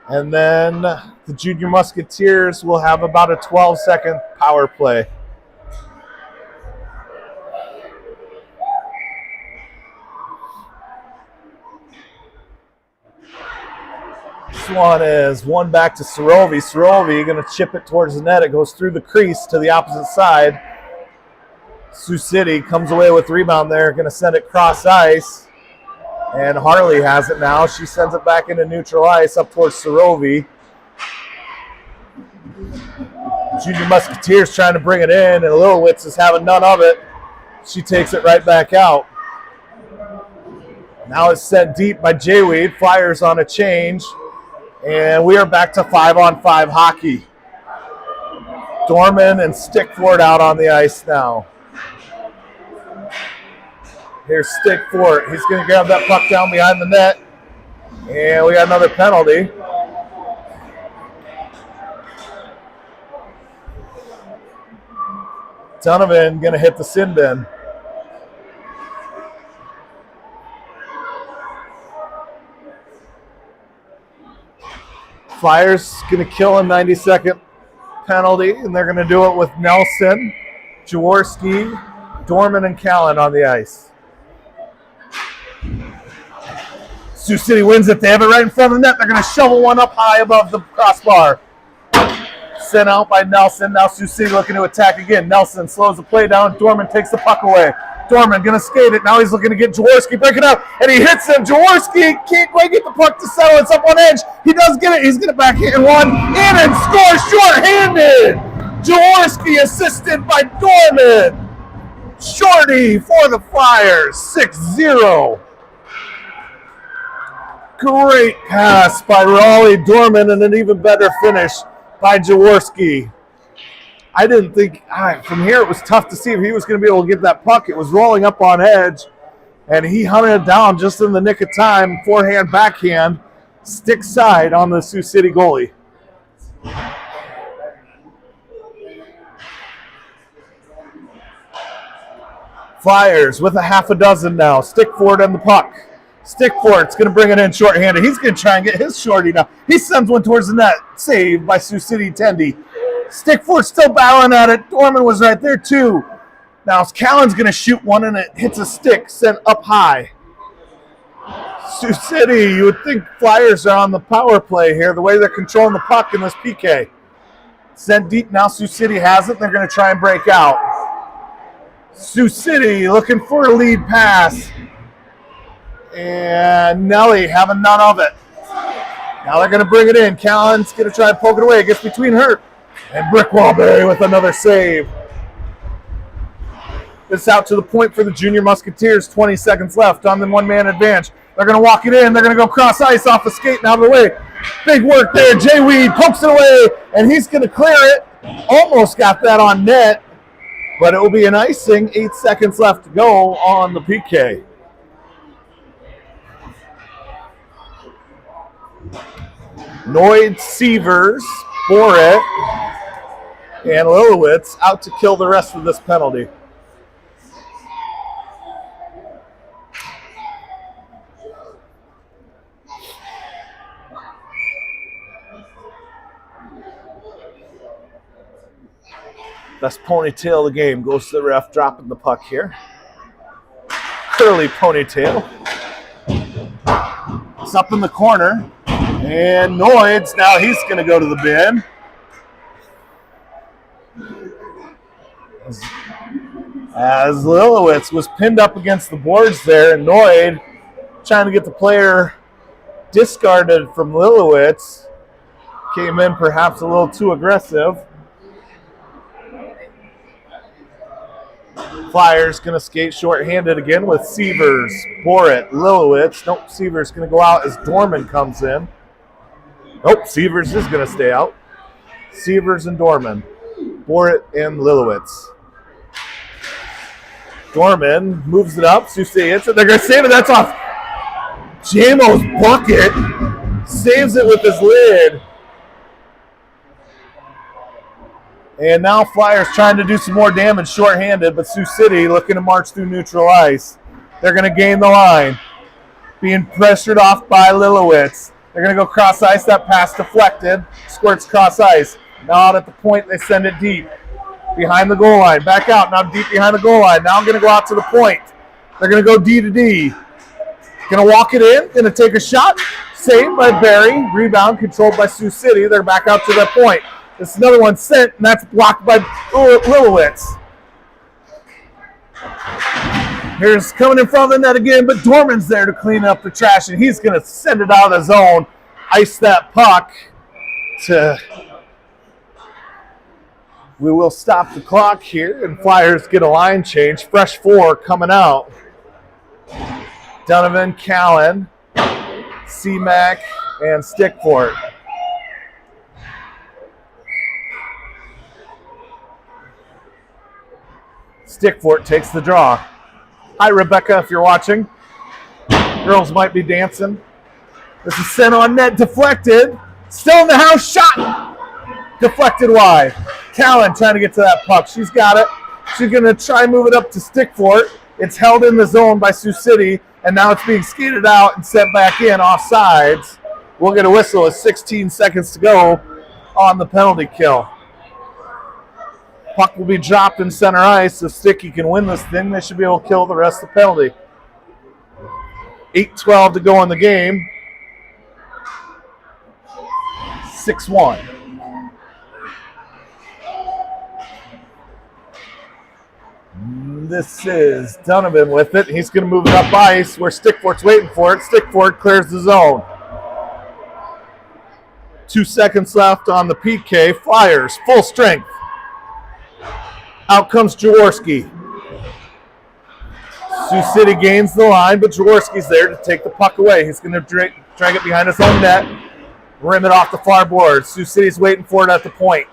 And then the Junior Musketeers will have about a 12-second power play. This one is one back to Sorovi. Sorovi going to chip it towards the net. It goes through the crease to the opposite side. Sioux City comes away with the rebound there. Going to send it cross ice. And Harley has it now. She sends it back into neutral ice up towards Sorovi. Junior Musketeers trying to bring it in, and Lilowitz is having none of it. She takes it right back out. Now it's sent deep by Jayweed. Flyers on a change. And we are back to 5-on-5 hockey. Dorman and Stickfort out on the ice now. Here's Stickfort. He's going to grab that puck down behind the net. And we got another penalty. Donovan going to hit the sin bin. Flyers going to kill a 90-second penalty, and they're going to do it with Nelson, Jaworski, Dorman, and Callan on the ice. Sioux City wins it. They have it right in front of the net. They're going to shovel one up high above the crossbar. Sent out by Nelson. Now Sioux City looking to attack again. Nelson slows the play down. Dorman takes the puck away. Dorman going to skate it. Now he's looking to get Jaworski, break it up, and he hits him. Jaworski can't quite get the puck to settle. It's up on edge. He does get it. He's going to backhand one in and score shorthanded. Jaworski assisted by Dorman. Shorty for the Flyers, 6-0. Great pass by Raleigh Dorman and an even better finish by Jaworski. I didn't think, from here it was tough to see if he was going to be able to get that puck. It was rolling up on edge, and he hunted it down just in the nick of time. Forehand, backhand, stick side on the Sioux City goalie. Flyers with a half a dozen now. Stickfort on the puck. Stickfort's going to bring it in shorthanded. He's going to try and get his shorty now. He sends one towards the net. Saved by Sioux City Tendy. Stickfort still battling at it. Dorman was right there too. Now Callan's going to shoot one and it hits a stick sent up high. Sioux City, you would think Flyers are on the power play here, the way they're controlling the puck in this PK. Sent deep now. Sioux City has it. They're going to try and break out. Sioux City looking for a lead pass. And Nelly having none of it. Now they're going to bring it in. Callan's going to try and poke it away. It gets between her and Brick Walberry with another save. This out to the point for the Junior Musketeers. 20 seconds left on the one-man advantage. They're going to walk it in. They're going to go cross ice off the skate and out of the way. Big work there. Jay Weed pokes it away, and he's going to clear it. Almost got that on net, but it will be an icing. 8 seconds left to go on the PK. Noid, Sievers, Boret, and Lilowitz out to kill the rest of this penalty. Best ponytail of the game goes to the ref, dropping the puck here. Curly ponytail. It's up in the corner. And Noids, now he's going to go to the bin. As Lilowitz was pinned up against the boards there, annoyed, trying to get the player discarded from Lilowitz. Came in perhaps a little too aggressive. Flyers going to skate short-handed again with Sievers, Borit, Lilowitz. Nope, Sievers going to go out as Dorman comes in. Nope, Sievers is going to stay out. Sievers and Dorman. Borit and Lilowitz. Dorman moves it up. Sioux hits it. They're going to save it. That's off Jamo's bucket. Saves it with his lid. And now Flyers trying to do some more damage shorthanded, but Sioux City looking to march through neutral ice. They're going to gain the line. Being pressured off by Lilowitz. They're going to go cross ice. That pass deflected. Squirts cross ice. Now out at the point, they send it deep. Behind the goal line. Back out. Now deep behind the goal line. Now I'm going to go out to the point. They're going to go D to D. Going to walk it in. Going to take a shot. Saved by Barry. Rebound controlled by Sioux City. They're back out to the point. This is another one sent, and that's blocked by Lilowitz. Here's coming in front of the net again, but Dorman's there to clean up the trash, and he's going to send it out of the zone, ice that puck to... We will stop the clock here, and Flyers get a line change. Fresh four coming out. Donovan, Callan, C-Mac, and Stickfort. Stickfort takes the draw. Hi, Rebecca, if you're watching. Girls might be dancing. This is sent on net, deflected. Still in the house, shot. Deflected wide. Callan trying to get to that puck. She's got it. She's going to try and move it up to Stickfort. It's held in the zone by Sioux City, and now it's being skated out and sent back in offsides. We'll get a whistle with 16 seconds to go on the penalty kill. Puck will be dropped in center ice. If Sticky can win this thing, they should be able to kill the rest of the penalty. 8:12 to go in the game. 6-1. This is Donovan with it. He's going to move it up ice where Stickfort's waiting for it. Stickfort clears the zone. 2 seconds left on the PK. Flyers, full strength. Out comes Jaworski. Sioux City gains the line, but Jaworski's there to take the puck away. He's going to drag it behind his own net, rim it off the far board. Sioux City's waiting for it at the point.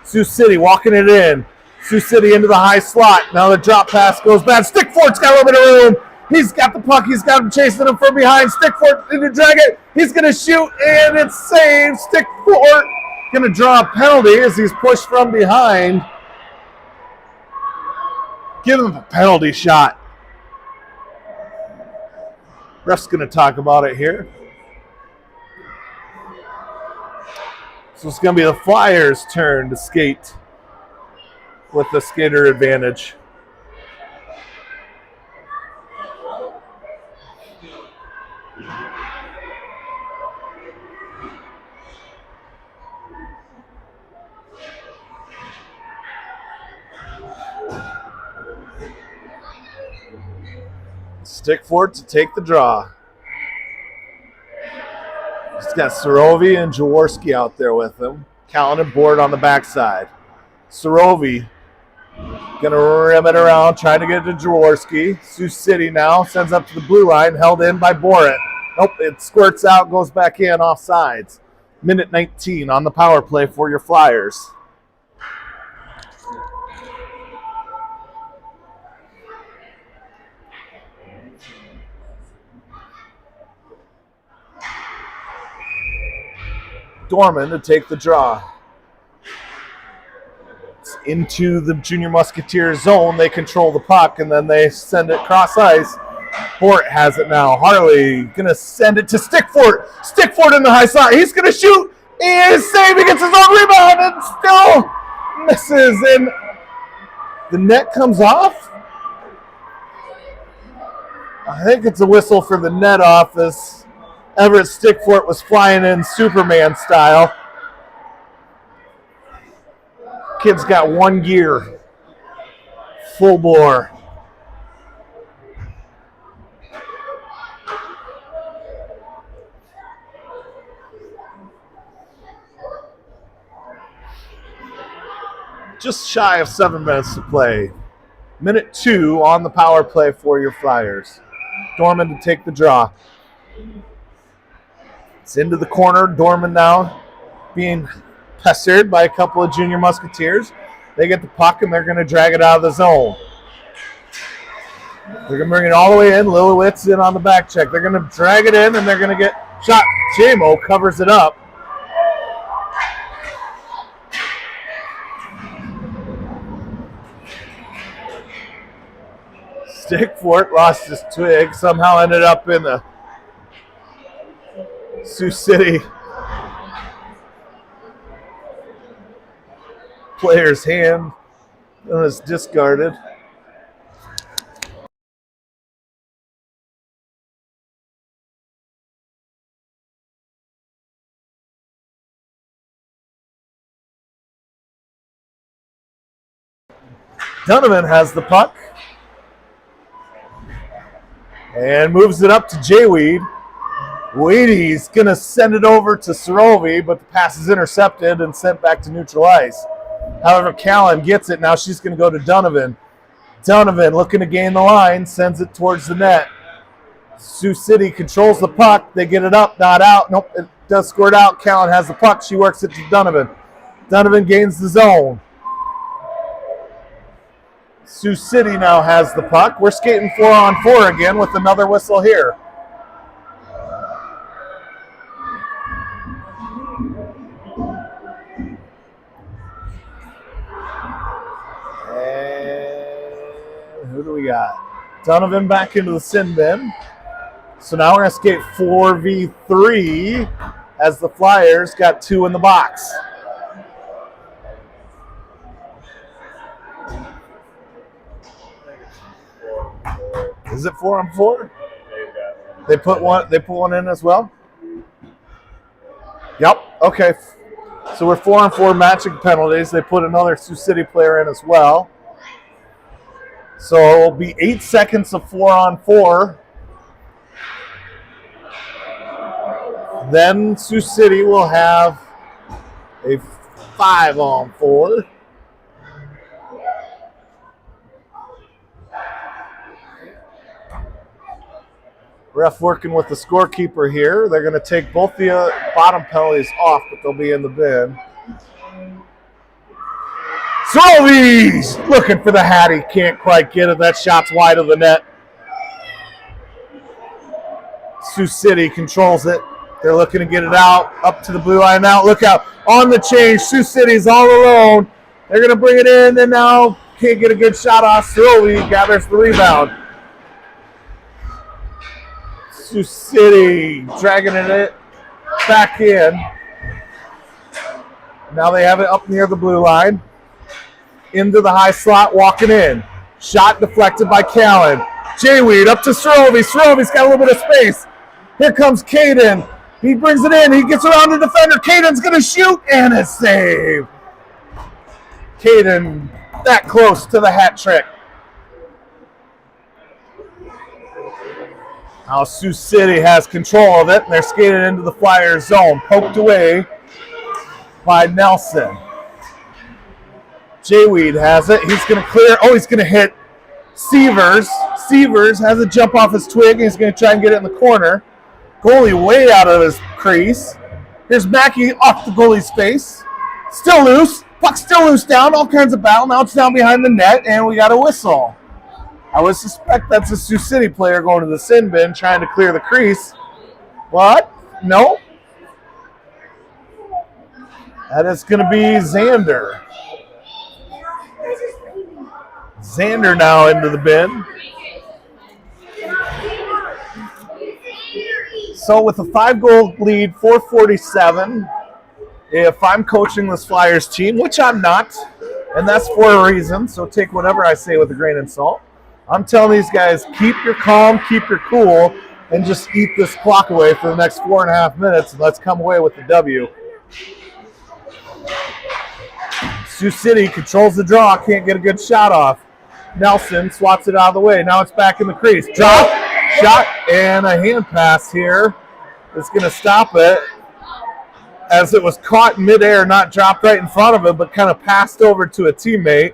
Sioux City walking it in. Sioux City into the high slot. Now the drop pass goes bad. Stickfort's got a little bit of room. He's got the puck. He's got him chasing him from behind. Stickfort into drag it. He's going to shoot, and it's saved. Stickfort going to draw a penalty as he's pushed from behind. Give him a penalty shot. Ref's going to talk about it here. So it's going to be the Flyers' turn to skate with the skater advantage. Stickfort to take the draw. He's got Sorovi and Jaworski out there with him. Callan and Board on the backside. Sorovi going to rim it around, trying to get it to Jaworski. Sioux City now sends up to the blue line, held in by Borit. Nope, it squirts out, goes back in, offsides. Minute 19 on the power play for your Flyers. Dorman to take the draw. It's into the Junior Musketeers zone. They control the puck, and then they send it cross ice. Fort has it now. Harley going to send it to Stickfort. Stickfort in the high slot. He's going to shoot. He is saving against his own rebound and still misses. And the net comes off. I think it's a whistle for the net off as Everett Stickfort was flying in Superman style. Kid's got one gear. full bore. Just shy of 7 minutes to play. Minute 2 on the power play for your Flyers. Dorman to take the draw. It's into the corner. Dorman now being pestered by a couple of junior Musketeers. They get the puck and they're going to drag it out of the zone. They're going to bring it all the way in. Lilowitz in on the back check. They're going to drag it in and they're going to get shot. Jamo covers it up. Stickfort lost his twig. Somehow ended up in the Sioux City player's hand and was discarded. Donovan has the puck and moves it up to Jayweed. Wade's going to send it over to Sorovi, but the pass is intercepted and sent back to neutral ice. However, Callan gets it. Now she's going to go to Donovan. Donovan looking to gain the line, sends it towards the net. Sioux City controls the puck. They get it up, not out. Nope, it does score it out. Callan has the puck. She works it to Donovan. Donovan gains the zone. Sioux City now has the puck. We're skating 4-on-4 again with another whistle here. And who do we got? Donovan back into the sin bin. So now we're going to skate 4v3 as the Flyers got 2 in the box. Is it 4-on-4? They put one in as well? Yep, okay. So we're 4-on-4 matching penalties. They put another Sioux City player in as well. So it'll be 8 seconds of 4-on-4. Then Sioux City will have a 5-on-4. Ref working with the scorekeeper here. They're going to take both the bottom penalties off, but they'll be in the bin. Sorovi's looking for the Hattie. Can't quite get it. That shot's wide of the net. Sioux City controls it. They're looking to get it out, up to the blue line now. Look out. On the change. Sioux City's all alone. They're going to bring it in, and now can't get a good shot off. Sorovi gathers the rebound. Sioux City dragging it back in. Now they have it up near the blue line. Into the high slot, walking in. Shot deflected by Callan. Jayweed up to Sorovi. Sorovi's got a little bit of space. Here comes Caden. He brings it in. He gets around the defender. Caden's going to shoot, and a save. Caden that close to the hat trick. Now Sioux City has control of it, and they're skated into the Flyers zone. Poked away by Nelson. Jayweed has it. He's going to clear. Oh, he's going to hit Severs. Severs has a jump off his twig, and he's going to try and get it in the corner. Goalie way out of his crease. Here's Mackey off the goalie's face. Still loose. Puck still loose down. All kinds of battle. Now it's down behind the net, and we got a whistle. I would suspect that's a Sioux City player going to the sin bin trying to clear the crease. But, no. That is going to be Xander. Xander now into the bin. So with a 5-goal lead, 4:47, if I'm coaching this Flyers team, which I'm not, and that's for a reason, so take whatever I say with a grain of salt. I'm telling these guys, keep your calm, keep your cool, and just eat this clock away for the next 4.5 minutes, and let's come away with the W. Sioux City controls the draw, can't get a good shot off. Nelson swats it out of the way. Now it's back in the crease. Drop, shot, and a hand pass here. It's going to stop it as it was caught midair, not dropped right in front of him, but kind of passed over to a teammate.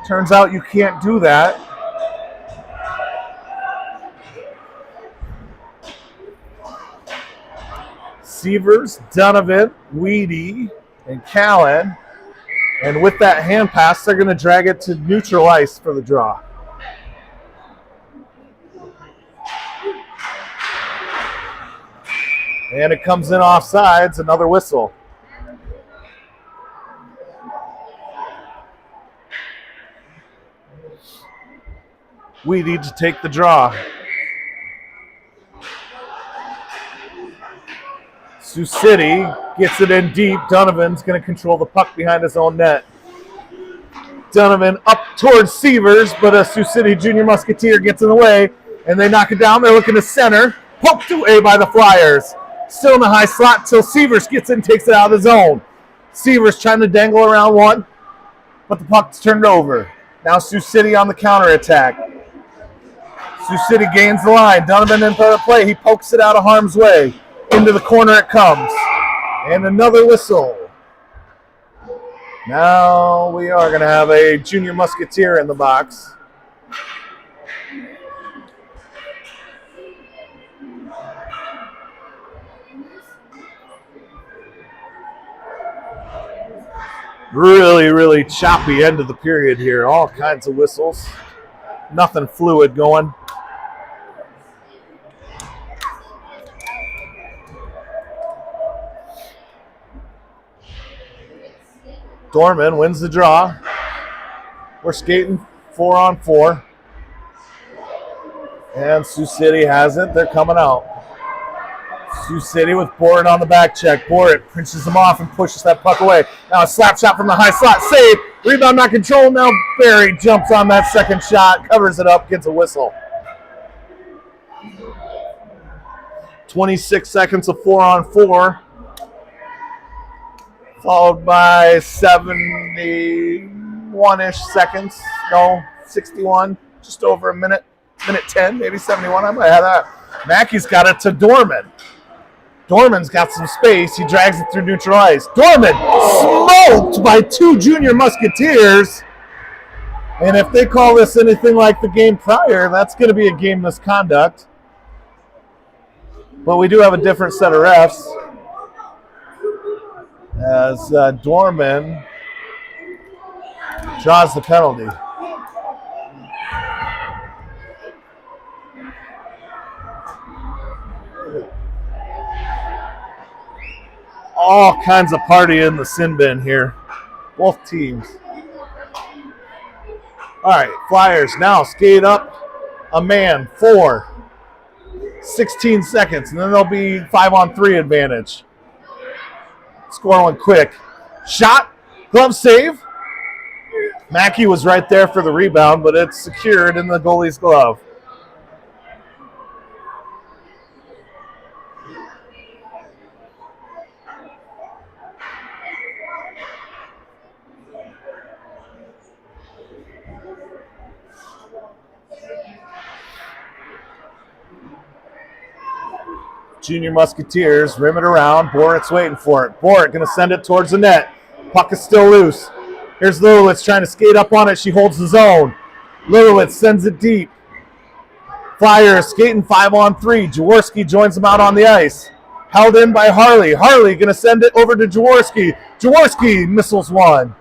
Turns out you can't do that. Sievers, Donovan, Weedy, and Callan. And with that hand pass, they're going to drag it to neutral ice for the draw. And it comes in offsides, another whistle. We need to take the draw. Sioux City gets it in deep. Donovan's going to control the puck behind his own net. Donovan up towards Sievers, but a Sioux City junior Musketeer gets in the way, and they knock it down. They're looking to center. Poked away by the Flyers. Still in the high slot until Sievers gets in and takes it out of the zone. Sievers trying to dangle around one, but the puck's turned over. Now Sioux City on the counterattack. Sioux City gains the line. Donovan in for the play. He pokes it out of harm's way. Into the corner it comes. And another whistle. Now we are going to have a junior Musketeer in the box. Really choppy end of the period here. All kinds of whistles. Nothing fluid going. Dorman wins the draw. We're skating 4-on-4. And Sioux City has it. They're coming out. Sioux City with Borit on the back check. Borit pinches him off and pushes that puck away. Now a slap shot from the high slot. Save. Rebound not controlled. Now Barry jumps on that second shot. Covers it up. Gets a whistle. 26 seconds of 4-on-4. Followed by 71-ish seconds. No, 61. Just over a minute. Minute 10, maybe 71. I might have that. Mackey's got it to Dorman. Dorman's got some space. He drags it through neutral ice. Dorman smoked by two junior Musketeers. And if they call this anything like the game prior, that's going to be a game misconduct. But we do have a different set of refs. As Dorman draws the penalty. All kinds of party in the sin bin here. Both teams. All right, Flyers now skate up a man, 4. 16 seconds, and then there'll be 5-on-3 advantage. Score one quick. Shot. Glove save. Mackey was right there for the rebound, but it's secured in the goalie's glove. Junior Musketeers rim it around. Borit's waiting for it. Borit going to send it towards the net. Puck is still loose. Here's Lilowitz trying to skate up on it. She holds the zone. Lilowitz sends it deep. Flyers skating 5-on-3. Jaworski joins them out on the ice. Held in by Harley. Harley going to send it over to Jaworski. Jaworski missiles one.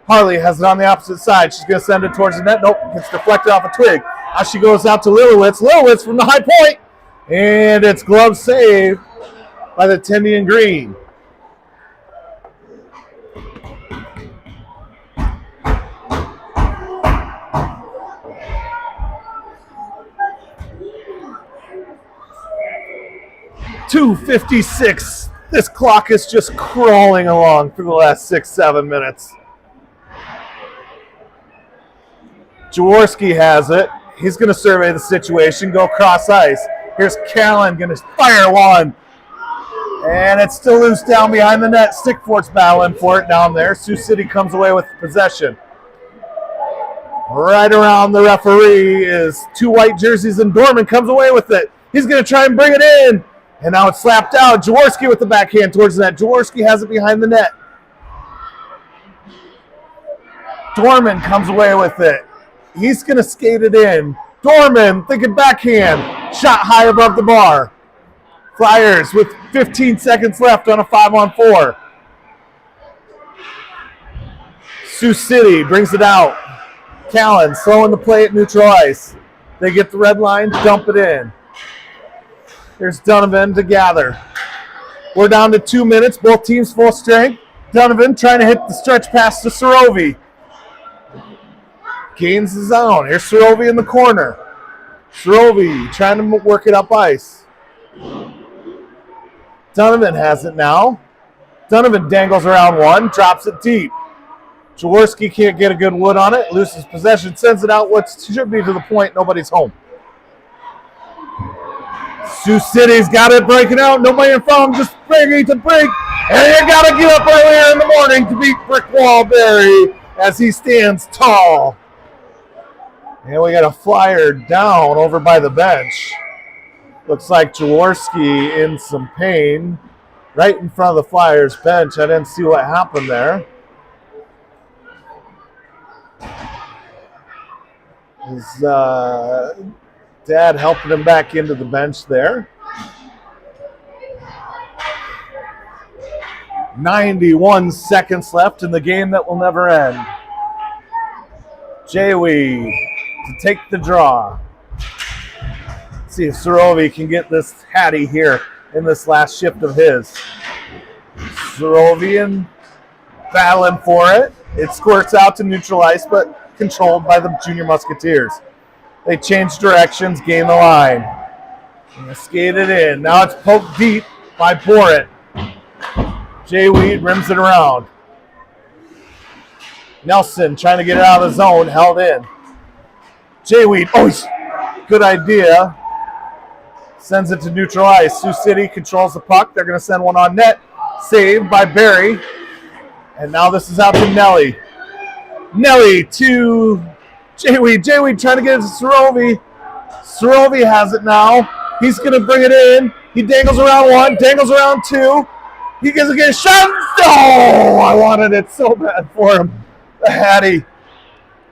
Harley has it on the opposite side. She's going to send it towards the net. Nope, gets deflected off a twig. Now she goes out to Lilowitz. Lilowitz from the high point. And it's glove save by the Tendy and Green. .256. This clock is just crawling along for the last 6-7 minutes. Jaworski has it. He's going to survey the situation, go cross ice. Here's Callan going to fire one. And it's still loose down behind the net. Stickfort's battling for it down there. Sioux City comes away with possession. Right around the referee is 2 white jerseys, and Dorman comes away with it. He's going to try and bring it in. And now it's slapped out. Jaworski with the backhand towards the net. Jaworski has it behind the net. Dorman comes away with it. He's going to skate it in. Dorman thinking backhand. Shot high above the bar. Flyers with 15 seconds left on a 5-on-4. Sioux City brings it out. Callan slowing the play at neutral ice. They get the red line, dump it in. Here's Donovan to gather. We're down to 2 minutes. Both teams full strength. Donovan trying to hit the stretch pass to Sorovi. Gains the zone. Here's Sorovi in the corner. Sorovi trying to work it up ice. Donovan has it now. Donovan dangles around one, drops it deep. Jaworski can't get a good wood on it. Loses possession, sends it out what should be to the point. Nobody's home. Sioux City's got it breaking out. Nobody in front of them, just bringing to break. And you got to get up earlier in the morning to beat Brick Wall Berry as he stands tall. And we got a Flyer down over by the bench. Looks like Jaworski in some pain right in front of the Flyers bench. I didn't see what happened there. His dad helping him back into the bench there. 91 seconds left in the game that will never end. Jawi to take the draw. Let's see if Sorovi can get this Hattie here in this last shift of his. Sorovian battling for it. It squirts out to neutral ice, but controlled by the Junior Musketeers. They change directions, gain the line. And skate it in. Now it's poked deep by Borit. Jay Weed rims it around. Nelson trying to get it out of the zone, held in. Jay Weed, good idea. Sends it to neutral ice. Sioux City controls the puck. They're going to send one on net. Saved by Barry. And now this is out to Nelly. Nelly to Jay Weed. Jay Weed trying to get it to Sorovi. Sorovi has it now. He's going to bring it in. He dangles around one, dangles around two. He gets a shot. Oh, I wanted it so bad for him. The Hattie.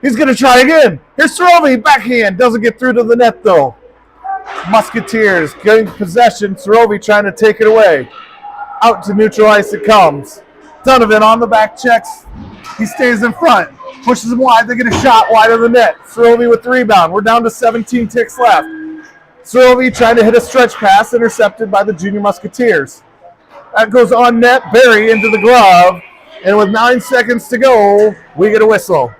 He's going to try again. Here's Sorovi, backhand. Doesn't get through to the net, though. Musketeers getting possession. Sorovi trying to take it away. Out to neutral ice it comes. Donovan on the back checks. He stays in front. Pushes him wide. They get a shot wide of the net. Sorovi with the rebound. We're down to 17 ticks left. Sorovi trying to hit a stretch pass. Intercepted by the Junior Musketeers. That goes on net. Barry into the glove. And with 9 seconds to go, we get a whistle.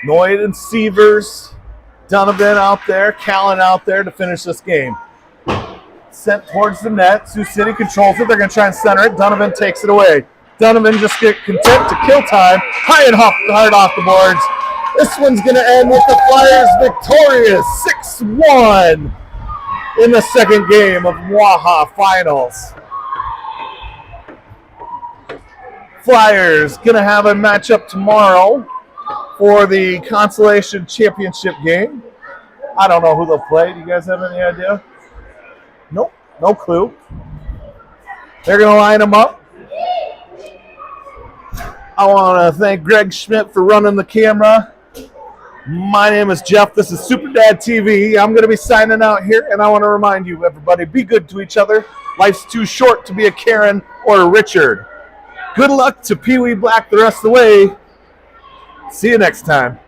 Noyd and Sievers, Donovan out there, Callan out there to finish this game. Sent towards the net. Sioux City controls it. They're going to try and center it. Donovan takes it away. Donovan just get content to kill time. High and hard off the boards. This one's going to end with the Flyers victorious 6-1 in the second game of Waha Finals. Flyers going to have a matchup tomorrow for the Consolation Championship game. I don't know who they'll play. Do you guys have any idea? Nope, no clue. They're going to line them up. I want to thank Greg Schmidt for running the camera. My name is Jeff. This is Super Dad TV. I'm going to be signing out here, and I want to remind you, everybody, be good to each other. Life's too short to be a Karen or a Richard. Good luck to Pee Wee Black the rest of the way. See you next time.